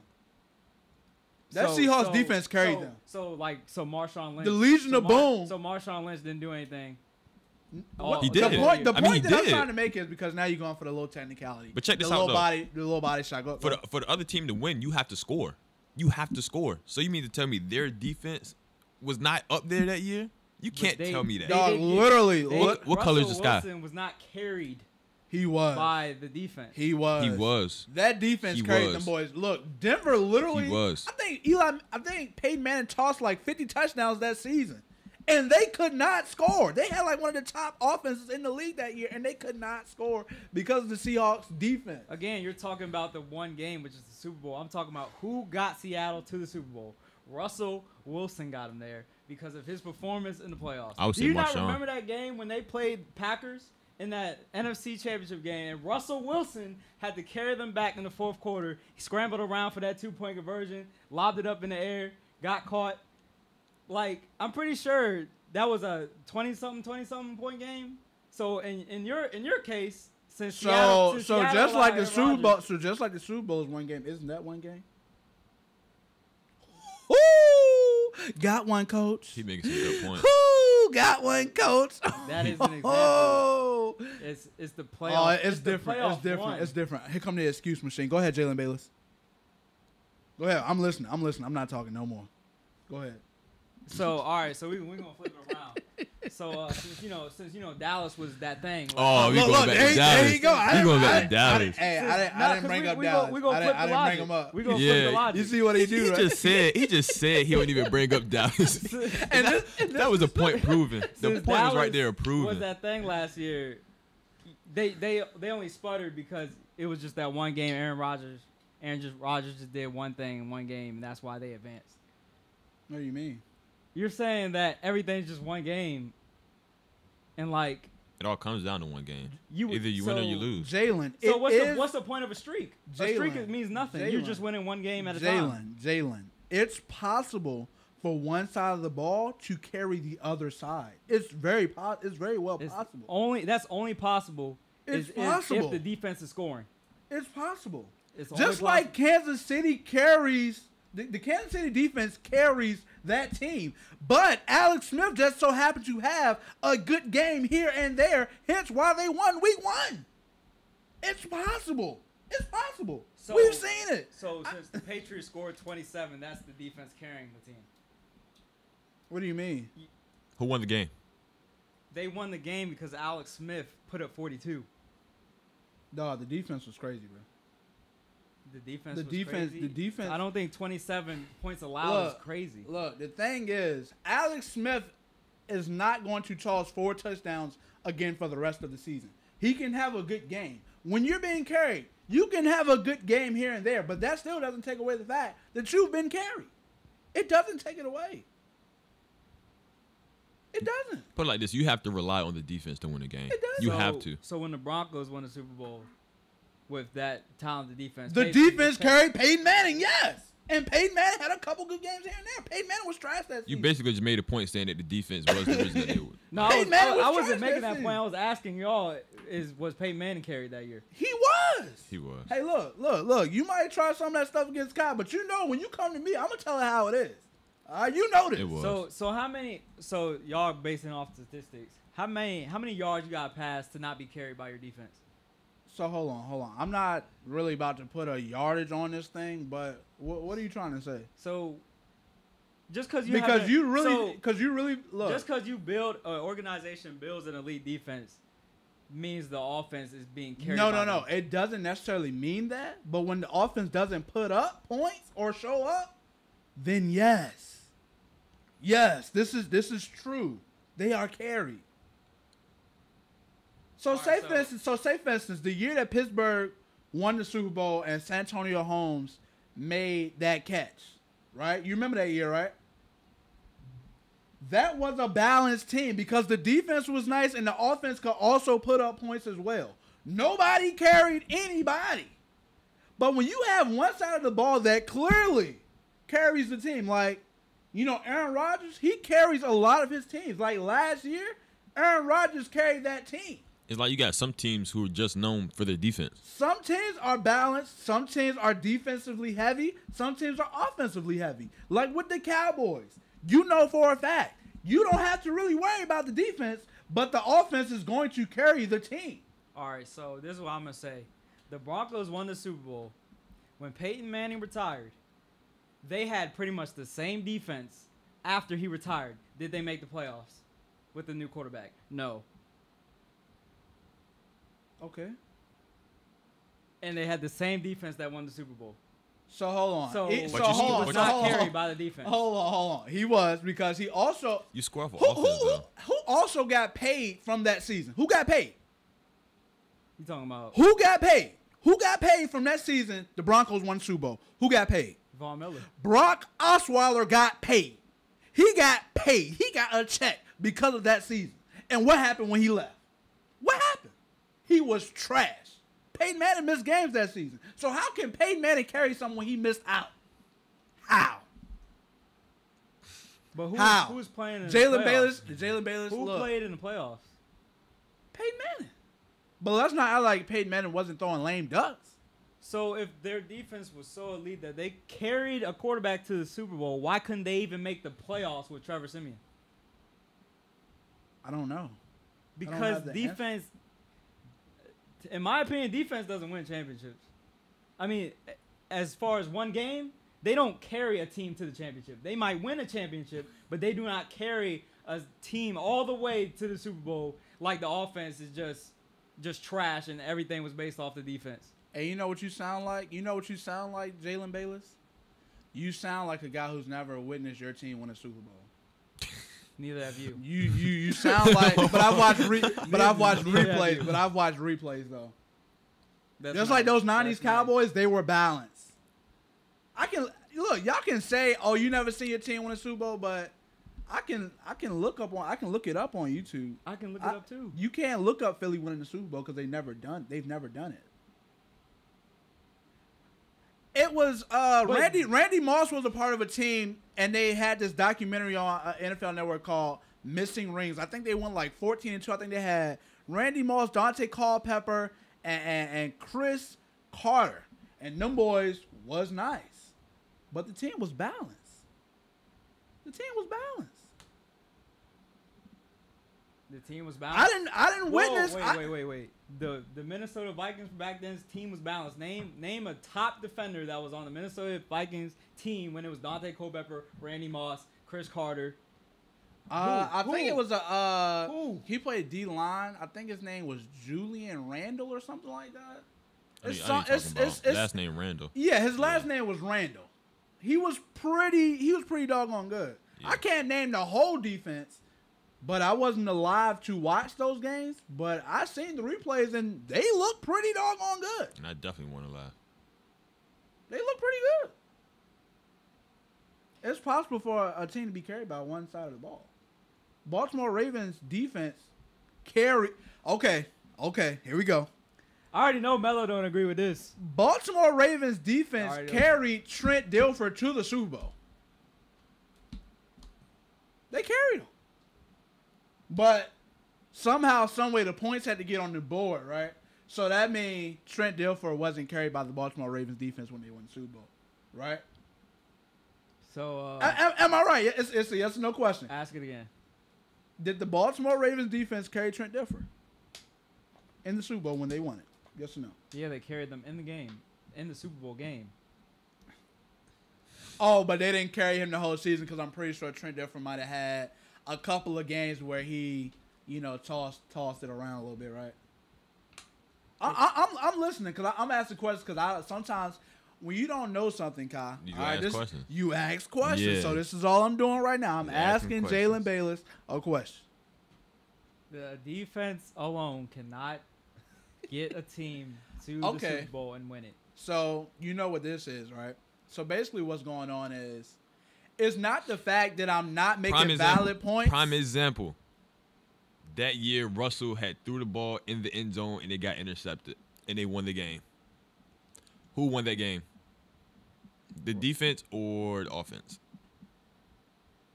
That Seahawks defense carried them. So Marshawn Lynch. The Legion of Boom. So Marshawn Lynch didn't do anything. He did. The point I mean, he that I'm did. trying to make is because now you're going for the low technicality. But check this the out, low body, the low body shot. Go, For the other team to win, you have to score. You have to score. So you mean to tell me their defense was not up there that year? You can't tell me that. Dog, literally. What color is the sky? Russell Wilson was not carried. He was by the defense. He was. That defense carried them boys. Look, Denver literally. He was. I think Peyton Manning tossed like 50 touchdowns that season, and they could not score. They had like one of the top offenses in the league that year, and they could not score because of the Seahawks defense. Again, you're talking about the one game, which is the Super Bowl. I'm talking about who got Seattle to the Super Bowl. Russell Wilson got him there because of his performance in the playoffs. I would say Do you not Marshawn. remember that game when they played Packers in that NFC Championship game, and Russell Wilson had to carry them back in the fourth quarter? He scrambled around for that 2-point conversion, lobbed it up in the air, got caught. Like, I'm pretty sure that was a 20-something point game. So in your case, since Seattle just like the Aaron Super Bowl, Rodgers- so just like the Super Bowl is one game, isn't that one game? Woo! Got one, coach. He making some good points. Woo! Got one, coach. That is an example. Oh, It's the playoff. it's different. the It's playoff different. one. It's different. Here come the excuse machine. Go ahead, Jaylen Bayless. Go ahead. I'm listening. I'm not talking no more. Go ahead. So all right, so we're gonna flip it around. So since Dallas was that thing. Like, Oh, we Look, going back to there Dallas. you go. We going back to Dallas. I didn't bring up Dallas. We gonna flip the I didn't logic. bring him up. We gonna flip the Yeah. logic. You see what he do, right? He just said he wouldn't even bring up Dallas. That was a point proven. The Since point was right Dallas there was proven. that thing last year? They only sputtered because it was just that one game. Aaron Rodgers just did one thing in one game, and that's why they advanced. What do you mean? You're saying that everything's just one game, and like It all comes down to one game. you Either you win or you lose. Jaylen. So what's the point of a streak? A streak Jaylen. means nothing. You're just winning one game at a time. Jaylen. It's possible for one side of the ball to carry the other side. It's very well possible. That's only possible. It's if possible. the defense is scoring. It's possible. It's only Just like Kansas City carries the Kansas City defense carries that team. But Alex Smith just so happened to have a good game here and there, hence why they won week 1. It's possible. It's possible. So- We've seen it. So since the Patriots scored 27, that's the defense carrying the team. What do you mean? Who won the game? They won the game because Alex Smith put up 42. Dog, the defense was crazy, bro. The defense The was defense- crazy. the defense- I don't think 27 points allowed is crazy. Look, the thing is, Alex Smith is not going to toss 4 touchdowns again for the rest of the season. He can have a good game. When you're being carried, you can have a good game here and there, but that still doesn't take away the fact that you've been carried. It doesn't take it away. It doesn't. Put it like this: you have to rely on the defense to win a game. It does. You have to. So when the Broncos won the Super Bowl with that talented defense, The defense carried Peyton Manning, yes. And Peyton Manning had a couple good games here and there. Peyton Manning was trash that season. You basically just made a point saying that the defense was the reason that they would. No, I wasn't making that point. I was asking y'all, was Peyton Manning carried that year? He was. He was. Hey, look. You might try some of that stuff against Kyle, but you know when you come to me, I'm gonna tell her how it is. You know this. It was. So how many? So y'all basing off statistics. How many yards you got passed to not be carried by your defense? So hold on. I'm not really about to put a yardage on this thing, but what are you trying to say? So just because you really look, just because you build an organization builds an elite defense means the offense is being carried. No. It doesn't necessarily mean that. But when the offense doesn't put up points or show up, then yes, this is true. They are carried. So say for instance, the year that Pittsburgh won the Super Bowl and Santonio Holmes made that catch, right? You remember that year, right? That was a balanced team because the defense was nice and the offense could also put up points as well. Nobody carried anybody. But when you have one side of the ball that clearly carries the team, like, Aaron Rodgers, he carries a lot of his teams. Like last year, Aaron Rodgers carried that team. It's like you got some teams who are just known for their defense. Some teams are balanced. Some teams are defensively heavy. Some teams are offensively heavy. Like with the Cowboys. You know for a fact, you don't have to really worry about the defense, but the offense is going to carry the team. All right, so this is what I'm going to say. The Broncos won the Super Bowl. When Peyton Manning retired, they had pretty much the same defense after he retired. Did they make the playoffs with the new quarterback? No. Okay. And they had the same defense that won the Super Bowl. So hold on. So he was not carried by the defense. Hold on. He was because he also. You score for offense, though. Who also got paid from that season? Who got paid? You talking about? Who got paid? Who got paid from that season? The Broncos won Super Bowl. Who got paid? Von Miller. Brock Osweiler got paid. He got paid. He got a check because of that season. And what happened when he left? What happened? He was trash. Peyton Manning missed games that season. So how can Peyton Manning carry someone when he missed out? How? But who's playing in Jaylen the playoffs? Bayless. Who played in the playoffs? Peyton Manning. But let's not act like Peyton Manning wasn't throwing lame ducks. So if their defense was so elite that they carried a quarterback to the Super Bowl, why couldn't they even make the playoffs with Trevor Siemian? I don't know. Because defense, in my opinion, defense doesn't win championships. I mean, as far as one game, they don't carry a team to the championship. They might win a championship, but they do not carry a team all the way to the Super Bowl like the offense is just trash and everything was based off the defense. Hey, you know what you sound like? You know what you sound like, Jaylen Bayless? You sound like a guy who's never witnessed your team win a Super Bowl. Neither have you. You sound like, but I've watched replays. But I've watched replays though. Just like those '90s Cowboys, they were balanced. Y'all can say, "Oh, you never seen your team win a Super Bowl," but I can look it up on YouTube. I can look it up too. You can't look up Philly winning the Super Bowl because they've never done it. It was Randy Moss was a part of a team, and they had this documentary on NFL Network called Missing Rings. I think they won like 14-2. I think they had Randy Moss, Dante Culpepper, and Chris Carter, and them boys was nice, but the team was balanced. The team was balanced. I didn't witness. Wait. The Minnesota Vikings back then's team was balanced. Name a top defender that was on the Minnesota Vikings team when it was Dante Culpepper, Randy Moss, Chris Carter. I think it was who? He played D-line. I think his name was Julian Randle or something like that. Last name Randall. Yeah, his last name was Randall. He was pretty doggone good. Yeah. I can't name the whole defense, but I wasn't alive to watch those games. But I seen the replays, and they look pretty doggone good. And I definitely want to laugh. They look pretty good. It's possible for a team to be carried by one side of the ball. Baltimore Ravens defense carry. Okay, here we go. I already know Melo don't agree with this. Baltimore Ravens defense carried Trent Dilfer to the Super Bowl. They carried him. But somehow, someway, the points had to get on the board, right? So that means Trent Dilfer wasn't carried by the Baltimore Ravens defense when they won the Super Bowl, right? So, am I right? It's a yes or no question. Ask it again. Did the Baltimore Ravens defense carry Trent Dilfer in the Super Bowl when they won it? Yes or no? Yeah, they carried them in the game, in the Super Bowl game. Oh, but they didn't carry him the whole season because I'm pretty sure Trent Dilfer might have had a couple of games where he, tossed it around a little bit, right? I'm listening because I'm asking questions because sometimes when you don't know something, Kai, you ask questions. You ask questions. Yeah. So this is all I'm doing right now. I'm asking Jaylen Bayless a question. The defense alone cannot get a team to the Super Bowl and win it. So you know what this is, right? So basically what's going on is it's not the fact that I'm not making valid points. Prime example. That year, Russell had threw the ball in the end zone and it got intercepted, and they won the game. Who won that game? The defense or the offense?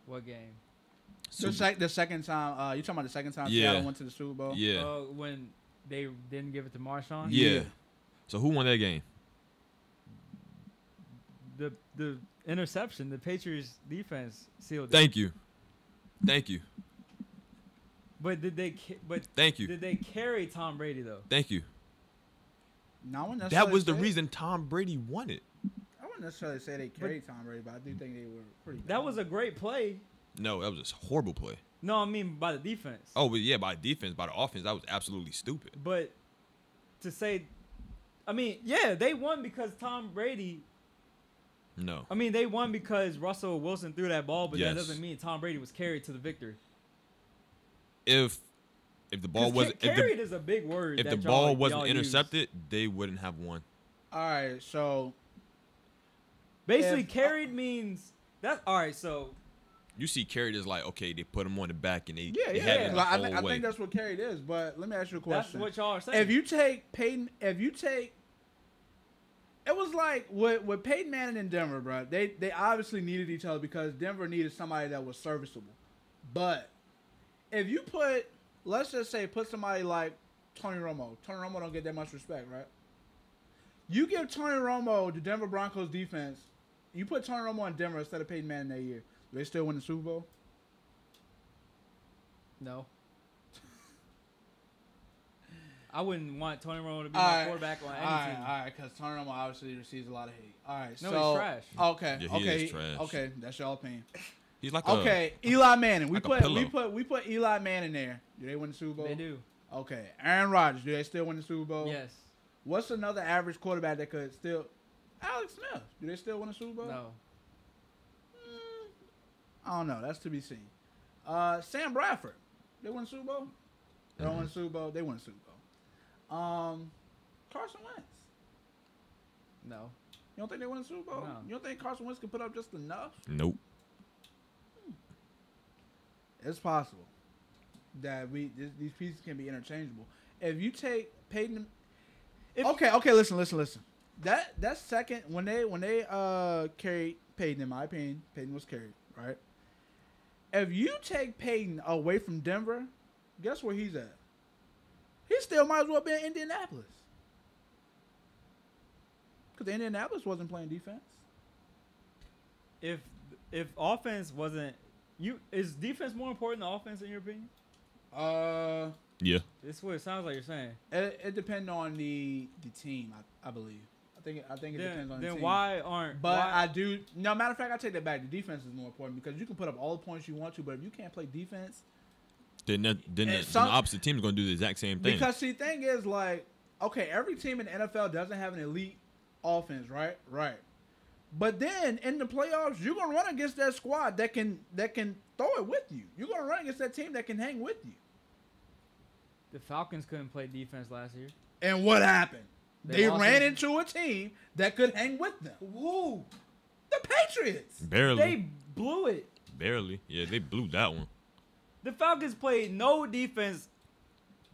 What game? The second time. You talking about the second time Seattle went to the Super Bowl? Yeah. When they didn't give it to Marshawn? Yeah. So who won that game? The interception. The Patriots defense sealed it. Thank you. But did they? Thank you. Did they carry Tom Brady though? Thank you. That was the reason Tom Brady won it. I wouldn't necessarily say they carried Tom Brady, but I do think they were pretty good. That was a great play. No, that was a horrible play. No, I mean by the defense. Oh, but yeah, by defense, by the offense, that was absolutely stupid. But to say, I mean, yeah, they won because Tom Brady. No. I mean, they won because Russell Wilson threw that ball, but yes. that doesn't mean Tom Brady was carried to the victory. If the ball wasn't carried is a big word. If the ball wasn't intercepted, they wouldn't have won. All right, so basically, carried means that's all right. So you see, carried is like okay, they put him on the back and they had it the whole way. I think that's what carried is. But let me ask you a question. That's what y'all are saying. If you take Peyton, it was like with Peyton Manning in Denver, bro. They obviously needed each other because Denver needed somebody that was serviceable. But if you let's just say put somebody like Tony Romo. Tony Romo don't get that much respect, right? You give Tony Romo the Denver Broncos defense. You put Tony Romo in Denver instead of Peyton Manning that year. Do they still win the Super Bowl? No. I wouldn't want Tony Romo to be my quarterback on any team. All right, because Tony Romo obviously receives a lot of hate. All right, no, he's trash. Okay, yeah, he is trash. Okay, that's your opinion. He's like Eli Manning. We put Eli Manning there. Do they win the Super Bowl? They do. Okay, Aaron Rodgers. Do they still win the Super Bowl? Yes. What's another average quarterback that could still? Alex Smith. Do they still win the Super Bowl? No. I don't know. That's to be seen. Sam Bradford. They win the Super Bowl? They don't win the Super Bowl? They win the Super Bowl. Carson Wentz. No. You don't think they win the Super Bowl? No. You don't think Carson Wentz can put up just enough? Nope. It's possible that these pieces can be interchangeable. If you take Peyton, okay, listen. That second when they carried Peyton, in my opinion, Peyton was carried, right? If you take Peyton away from Denver, guess where he's at? He still might as well be in Indianapolis. Because Indianapolis wasn't playing defense. If offense wasn't is defense more important than offense in your opinion? Yeah. That's what it sounds like you're saying. It depends on the team, I believe. I think it depends on the team. Then why aren't? But I do. No, matter of fact, I take that back. The defense is more important because you can put up all the points you want to, but if you can't play defense, then the opposite team is going to do the exact same thing. Because see, the thing is, like, okay, every team in the NFL doesn't have an elite offense, right? Right. But then in the playoffs, you're gonna run against that squad that can throw it with you. You're gonna run against that team that can hang with you. The Falcons couldn't play defense last year. And what happened? They lost ran it. into a team that could hang with them. Who? The Patriots. Barely. They blew it. Barely. Yeah, they blew that one. The Falcons played no defense.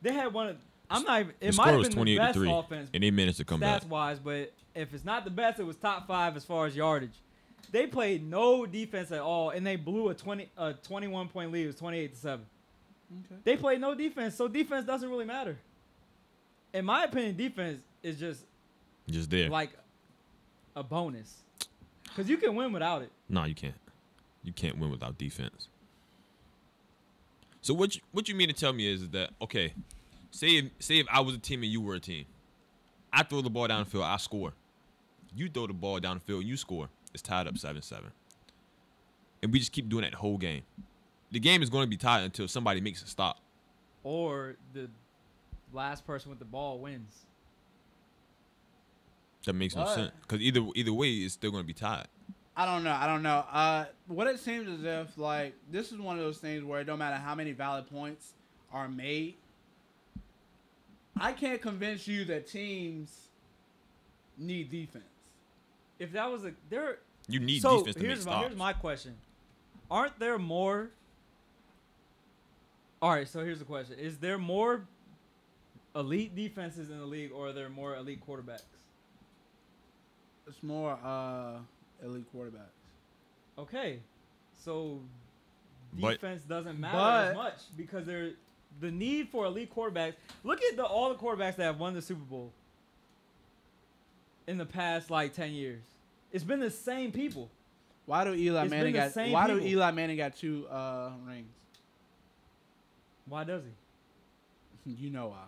They had one. I'm not even. The It might score have was been the best 28-3, offense and they managed to come back. stats wise, but if it's not the best, it was top 5 as far as yardage. They played no defense at all, and they blew a 21 point lead. It was 28-7. Okay. They played no defense, so defense doesn't really matter. In my opinion, defense is just there. like a bonus, because you can win without it. No, you can't. You can't win without defense. So what you mean to tell me is that, okay, say if I was a team and you were a team, I throw the ball down the field, I score. You throw the ball down the field, you score. It's tied up 7-7. And we just keep doing that the whole game. The game is going to be tied until somebody makes a stop. Or the last person with the ball wins. That makes no What? sense. Because either way, it's still going to be tied. I don't know. What it seems as if, like, this is one of those things where it don't matter how many valid points are made. I can't convince you that teams need defense. If that was there. You need So defense to make stops. here's my question: aren't there more? All right, so here's the question: is there more elite defenses in the league, or are there more elite quarterbacks? It's more elite quarterbacks. Okay, so But- defense doesn't matter but- as much because the need for elite quarterbacks. Look at all the quarterbacks that have won the Super Bowl in the past like 10 years. It's been the same people. Why do Eli It's Manning been the got? same Why do people. Eli Manning got 2 rings? Why does he? You know why.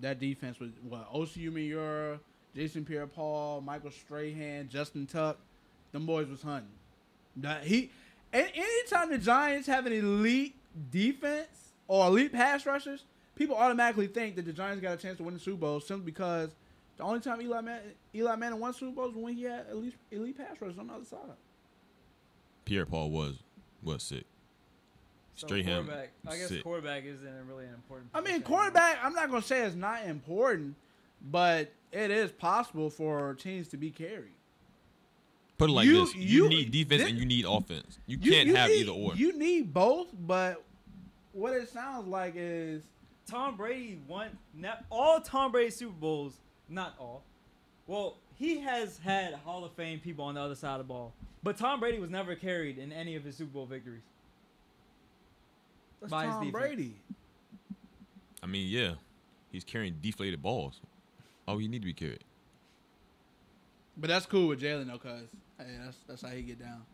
That defense was Osi Umenyiora, Jason Pierre-Paul, Michael Strahan, Justin Tuck. Them boys was hunting. Anytime the Giants have an elite defense or elite pass rushers, people automatically think that the Giants got a chance to win the Super Bowl simply because the only time Eli Manning won Super Bowls was when he had elite pass rushers on the other side. Pierre-Paul was sick. So Strahan, quarterback. I guess sick. quarterback isn't really an important. I mean, position. quarterback, I'm not going to say it's not important, but it is possible for teams to be carried. Put it like You- this. You you- need defense this- and you need offense. You can't have need, either or. You need both, but what it sounds like is Tom Brady won all Tom Brady Super Bowls. Not all. Well, he has had Hall of Fame people on the other side of the ball, but Tom Brady was never carried in any of his Super Bowl victories. that's By his Tom defense. Brady. I mean, yeah. He's carrying deflated balls. Oh, he need to be carried. But that's cool with Jaylen, though, because hey, that's how he get down.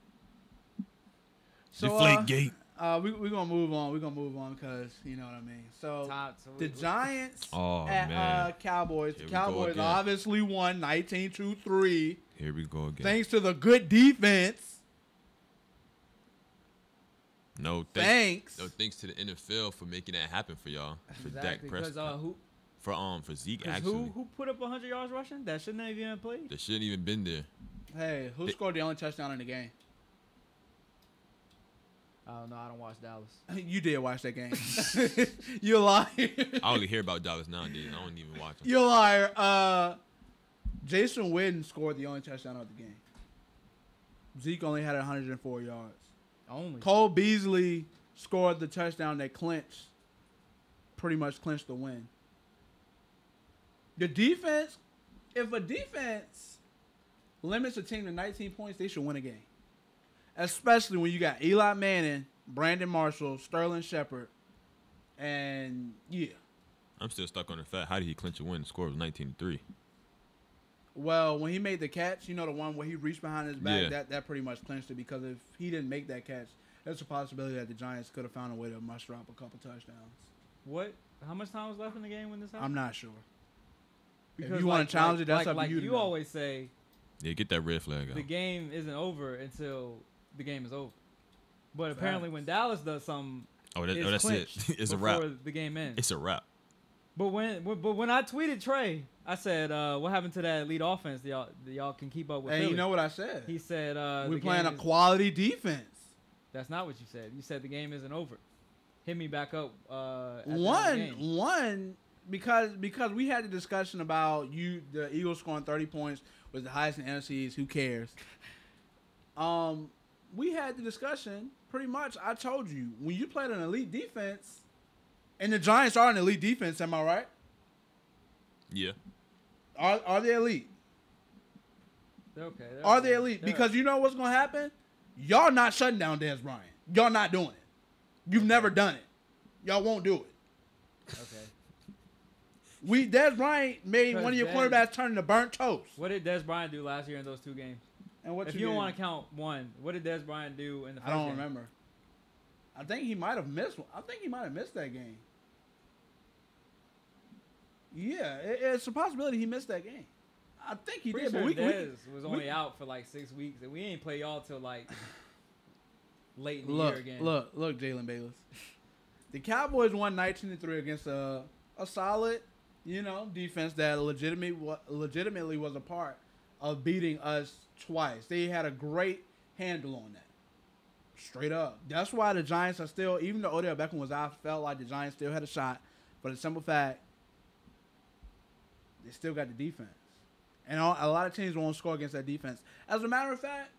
So, Deflate gate. we're going to move on. We're going to move on because, you know what I mean. So, the Giants Oh, at man. Cowboys. Here The we go Cowboys again. obviously won 19-3 Here we go again. thanks to the good defense. No Thanks. thanks to the NFL for making that happen for y'all. For Dak Exactly, because Prescott. For Zeke actually. who put up 100 yards rushing? That shouldn't have even played. They shouldn't even been there. Hey, who They- scored the only touchdown in the game? I don't know. I don't watch Dallas. You did watch that game. You're a liar. I only hear about Dallas nowadays. I don't even watch them. You're a liar. Jason Witten scored the only touchdown of the game. Zeke only had 104 yards. Only. Cole Beasley scored the touchdown that pretty much clinched the win. The defense, if a defense limits a team to 19 points, they should win a game. Especially when you got Eli Manning, Brandon Marshall, Sterling Shepard, and yeah. I'm still stuck on the fact. How did he clinch a win? The score was 19-3. Well, when he made the catch, you know, the one where he reached behind his back, Yeah. that pretty much clinched it, because if he didn't make that catch, there's a possibility that the Giants could have found a way to muster up a couple touchdowns. What? How much time was left in the game when this happened? I'm not sure. Because if you want to challenge it, that's up like to you. you to know. always say, Yeah, get that red flag the out. game isn't over until the game is over. But apparently, Facts. when Dallas does something, Oh, it's that's it. clinched It's a before wrap. the game ends. It's a wrap. But when I tweeted Trey, I said, "What happened to that elite offense? Y'all can keep up with." And Philly. you know what I said? He said, "We're playing a quality defense." That's not what you said. You said the game isn't over. Hit me back up. One, because we had the discussion about the Eagles scoring 30 points was the highest in NFCs. Who cares? We had the discussion. Pretty much, I told you when you played an elite defense, and the Giants are an elite defense. Am I right? Yeah. Are they elite? They're okay. Are they elite? Because you know what's gonna happen? Y'all not shutting down Dez Bryant. Y'all not doing it. You've never done it. Y'all won't do it. Okay. Dez Bryant made one of your cornerbacks turn into burnt toast. What did Dez Bryant do last year in those 2 games? And what if you don't want to count one, what did Dez Bryant do in the first game? I don't remember. I think he might have missed one. I think he might have missed that game. Yeah, it's a possibility he missed that game. I think he did. Sure But Dez was only out for like 6 weeks, and we ain't play y'all till like late in the year again. Look, Jaylen Bayless. The Cowboys won 19-3 against a solid, defense that legitimately was a part of beating us twice. They had a great handle on that. Straight up. That's why the Giants are still, even though Odell Beckham was out, felt like the Giants still had a shot. But the simple fact, they still got the defense. And a lot of teams won't score against that defense. As a matter of fact,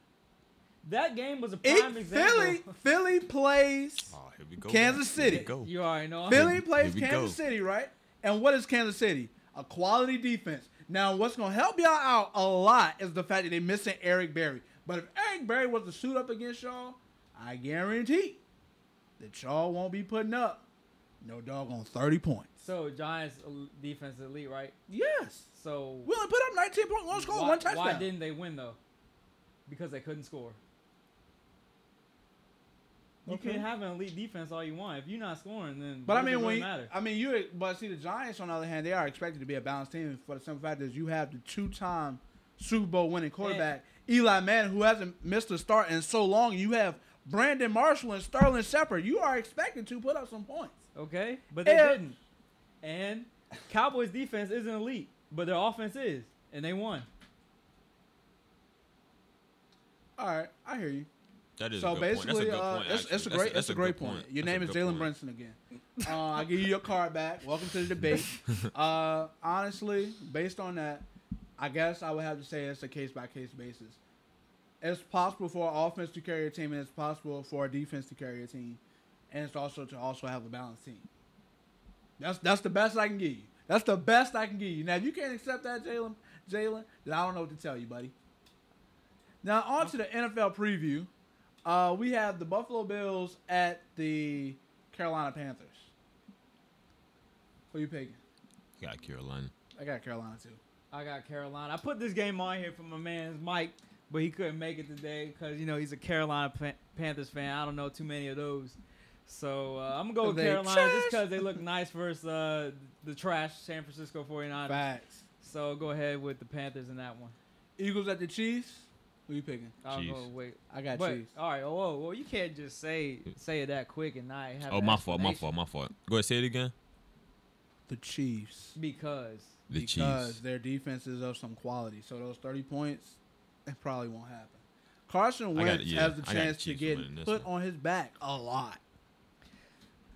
that game was a prime example. Philly plays here we go, Kansas City. You already know. Philly plays Kansas City, right? And what is Kansas City? A quality defense. Now, what's going to help y'all out a lot is the fact that they're missing Eric Berry. But if Eric Berry was to suit up against y'all, I guarantee that y'all won't be putting up no doggone 30 points. So, Giants defense is elite, right? Yes. So we only put up 19 points, one score, one touchdown. Why didn't they win, though? Because they couldn't score. You can have an elite defense all you want. If you're not scoring, then it doesn't matter. But see, the Giants, on the other hand, they are expected to be a balanced team for the simple fact that you have the 2-time Super Bowl winning quarterback, Eli Manning, who hasn't missed a start in so long. You have Brandon Marshall and Sterling Shepard. You are expected to put up some points. Okay, but they didn't. And Cowboys' defense isn't elite, but their offense is, and they won. All right, I hear you. That is so a good basically, point. It's a great point. Your name is Jaylen Brinson again. I give you your card back. Welcome to the debate. Honestly, based on that, I guess I would have to say it's a case-by-case basis. It's possible for an offense to carry a team, and it's possible for a defense to carry a team, and it's also to have a balanced team. That's the best I can give you. That's the best I can give you. Now, if you can't accept that, Jaylen, then I don't know what to tell you, buddy. Now, on to the NFL preview. We have the Buffalo Bills at the Carolina Panthers. Who you picking? Got Carolina. I got Carolina, too. I got Carolina. I put this game on here for my man Mike, but he couldn't make it today because, he's a Carolina Panthers fan. I don't know too many of those. So, I'm going to go with Carolina just because they look nice versus the trash San Francisco 49ers. Facts. So, go ahead with the Panthers in that one. Eagles at the Chiefs? Who you picking? Chiefs. I got Chiefs. All right. Whoa. You can't just say it that quick and not have my fault. Go ahead, say it again. The Chiefs. Because Chiefs. Their defense is of some quality. So those 30 points, it probably won't happen. Carson Wentz has the chance to get put on his back a lot.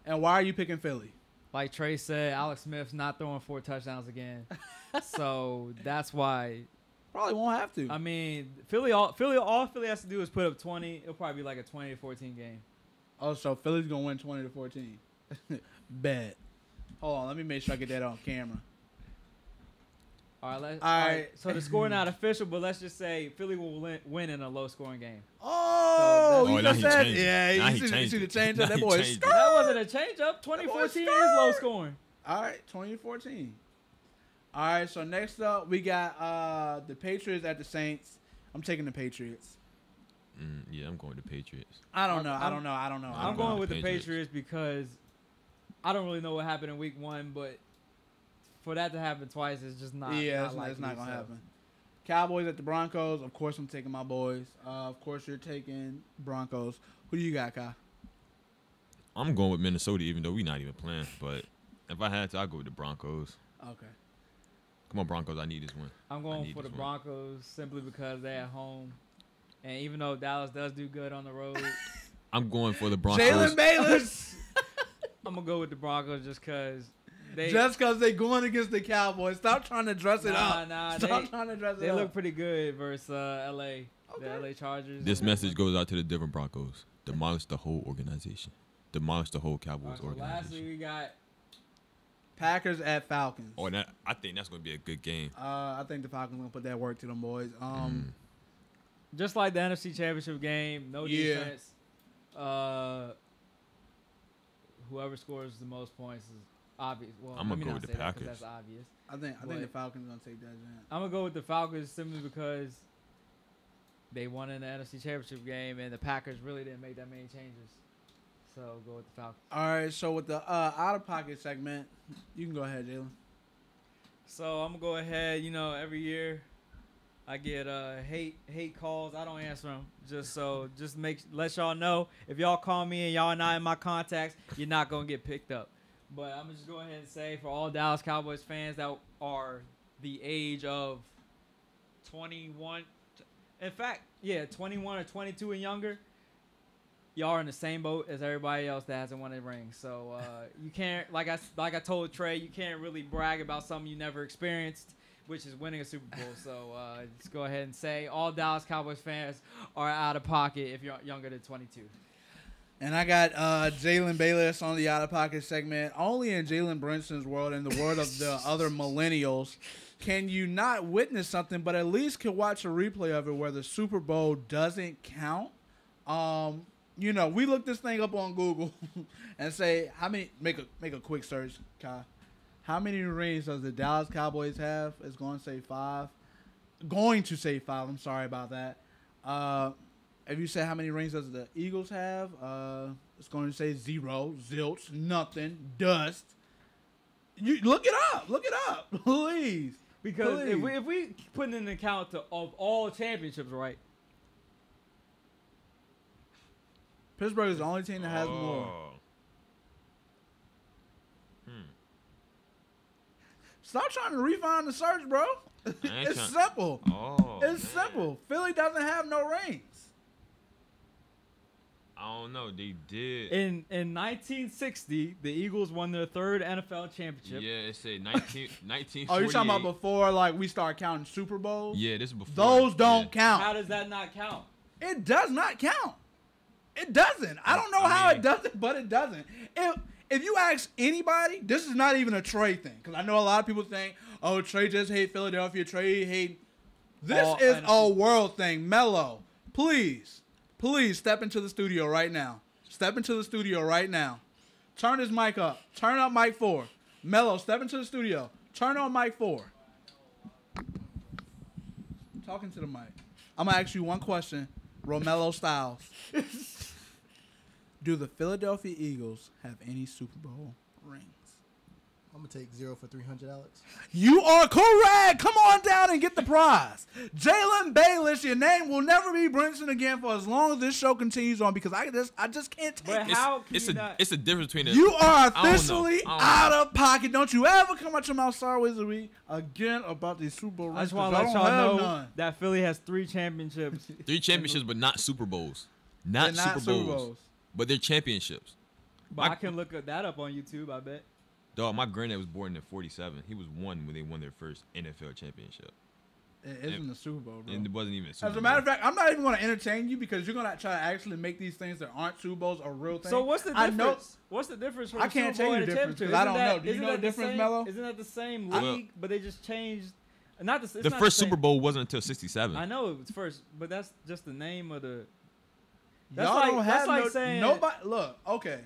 And why are you picking Philly? Like Trey said, Alex Smith's not throwing 4 touchdowns again. So that's why. Probably won't have to. I mean, all Philly has to do is put up 20. It'll probably be like a 20-14 game. Oh, so Philly's going to win 20-14. Bet. Hold on, let me make sure I get that on camera. All right. So the score not official, but let's just say Philly will win in a low-scoring game. Oh, so you just said, yeah. You see the change up. That boy that wasn't a change up. 2014 is low-scoring. All right, 2014. All right, so next up, we got the Patriots at the Saints. I'm taking the Patriots. Yeah, I'm going to Patriots. I don't know. I'm going with the Patriots because I don't really know what happened in week 1, but for that to happen twice, it's just not. Yeah, it's not going to happen. Cowboys at the Broncos. Of course, I'm taking my boys. Of course, you're taking Broncos. Who do you got, Kai? I'm going with Minnesota, even though we're not even playing. But If I had to, I'd go with the Broncos. Okay. Come on, Broncos. I need this one. I'm going for the Broncos simply because they're at home. And even though Dallas does do good on the road, I'm going for the Broncos. Jaylen Bayless. I'm going to go with the Broncos just because they're going against the Cowboys. Stop trying to dress it up. Stop trying to dress it up. They look pretty good versus L.A. Okay. The L.A. Chargers. This message goes out to the different Broncos. Demolish the whole organization. Demolish the whole Cowboys So organization. lastly, we got Packers at Falcons. Oh, and I think that's going to be a good game. I think the Falcons going to put that work to them boys. just like the NFC Championship game, no defense. Whoever scores the most points is obvious. Well, I'm gonna go with the Packers. That's obvious. I think the Falcons going to take that jam. I'm gonna go with the Falcons simply because they won in the NFC Championship game, and the Packers really didn't make that many changes. So go with the Falcons. All right, so with the out of pocket segment, you can go ahead, Jaylen. So I'm gonna go ahead. Every year I get hate calls. I don't answer them. Just let y'all know, if y'all call me and y'all not in my contacts, you're not gonna get picked up. But I'm gonna just go ahead and say, for all Dallas Cowboys fans that are the age of 21, in fact, 21 or 22 and younger, y'all are in the same boat as everybody else that hasn't won a ring. So you can't, like I told Trey, you can't really brag about something you never experienced, which is winning a Super Bowl. So just go ahead and say all Dallas Cowboys fans are out of pocket if you're younger than 22. And I got Jaylen Bayless on the out of pocket segment. Only in Jalen Brinson's world and the world of the other millennials can you not witness something, but at least can watch a replay of it where the Super Bowl doesn't count. We look this thing up on Google and say how many. Make a quick search, Kai. How many rings does the Dallas Cowboys have? It's going to say 5. Going to say 5. I'm sorry about that. If you say how many rings does the Eagles have, it's going to say 0, zilch, nothing, dust. You look it up, please. Because if we put in an account of all championships, right? Pittsburgh is the only team that has more. Stop trying to refine the search, bro. It's simple. It's simple. Philly doesn't have no rings. I don't know. They did. In 1960, the Eagles won their 3rd NFL championship. Yeah, it said 1948. Oh, you're talking about before we start counting Super Bowls? Yeah, this is before. Those don't count. How does that not count? It does not count. It doesn't. I don't know how it doesn't, but it doesn't. If you ask anybody, this is not even a Trey thing. Because I know a lot of people think, oh, Trey just hate Philadelphia. Trey hate. This is a world thing. Melo, please step into the studio right now. Step into the studio right now. Turn his mic up. Turn up mic 4. Melo, step into the studio. Turn on mic 4. I'm talking to the mic. I'm going to ask you one question. Romello Styles. Do the Philadelphia Eagles have any Super Bowl rings? I'm going to take 0 for 300, Alex. You are correct. Come on down and get the prize. Jaylen Bayless, your name will never be Brinson again for as long as this show continues on because I just can't take it. But how can it's you not? It's a difference between You are officially out of pocket. Don't you ever come out your mouth sideways to me again about these Super Bowl rings. I just want to let y'all know that Philly has 3 championships. 3 championships, but not Super Bowls. Not Super Bowls. But they're championships. But I can look that up on YouTube, I bet. Dog, my granddad was born in 47. He was 1 when they won their first NFL championship. It isn't a Super Bowl, bro. And it wasn't even a Super Bowl. As a matter of fact, I'm not even going to entertain you because you're going to try to actually make these things that aren't Super Bowls a real thing. So what's the difference? What's the difference from I can't tell you the difference because I don't know. Do you know the difference, Melo? Isn't that the same league, but they just changed? Not the first Super Bowl wasn't until 67. I know it was first, but that's just the name of the. Y'all don't have saying nobody. Look, okay.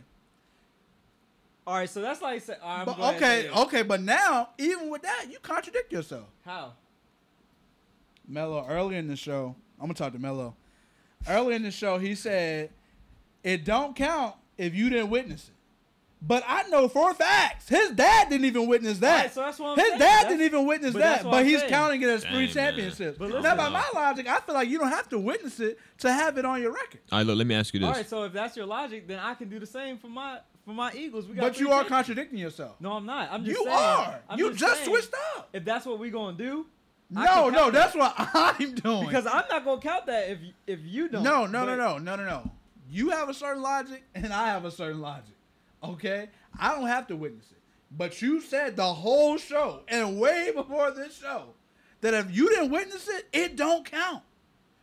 All right, so that's like saying. Okay, but now even with that, you contradict yourself. How? Melo, earlier in the show, I'm gonna talk to Melo. Earlier in the show, he said it don't count if you didn't witness it. But I know for a fact his dad didn't even witness that. Right, so that's what I'm saying. His dad didn't even witness that, but he's counting it as 3 Dang, championships. But now, by my logic, I feel like you don't have to witness it to have it on your record. All right, look, let me ask you this. All right, so if that's your logic, then I can do the same for for my Eagles. We got But three you are champions. contradicting yourself. No, I'm not. I'm just You saying. are. I'm You just saying, switched up. If that's what we gonna do, I No, can no, count that's that. what I'm doing. Because I'm not gonna count that if you don't. No. You have a certain logic, and I have a certain logic. Okay? I don't have to witness it. But you said the whole show, and way before this show, that if you didn't witness it, it don't count.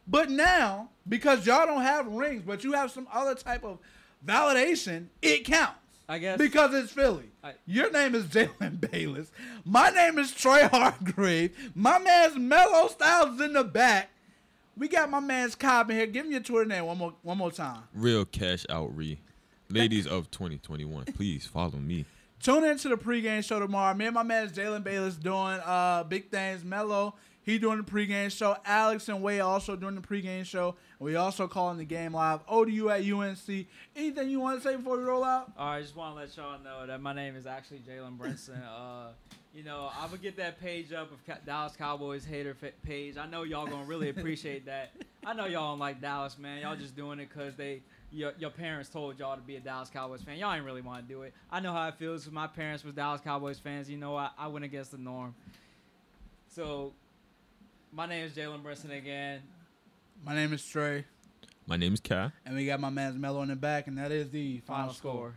But now, because y'all don't have rings, but you have some other type of validation, it counts. I guess. Because it's Philly. Your name is Jaylen Bayless. My name is Troy Hargrave. My man's Mello Styles in the back. We got my man's Cobb in here. Give me your Twitter name one more time. Real Cash Out Re. Ladies of 2021, please follow me. Tune into the pregame show tomorrow. Me and my man's Jaylen Bayless doing big things. Mello, he doing the pregame show. Alex and Wade also doing the pregame show. And we also calling the game live. ODU at UNC. Anything you want to say before we roll out? All right, I just want to let y'all know that my name is actually Jaylen Brinson. You know, I'm going to get that page up of Dallas Cowboys hater page. I know y'all going to really appreciate that. I know y'all don't like Dallas, man. Y'all just doing it because your parents told y'all to be a Dallas Cowboys fan. Y'all ain't really want to do it. I know how it feels because my parents was Dallas Cowboys fans. You know, I went against the norm. So, my name is Jaylen Brinson again. My name is Trey. My name is Kai. And we got my man's Mello in the back, and that is the final score.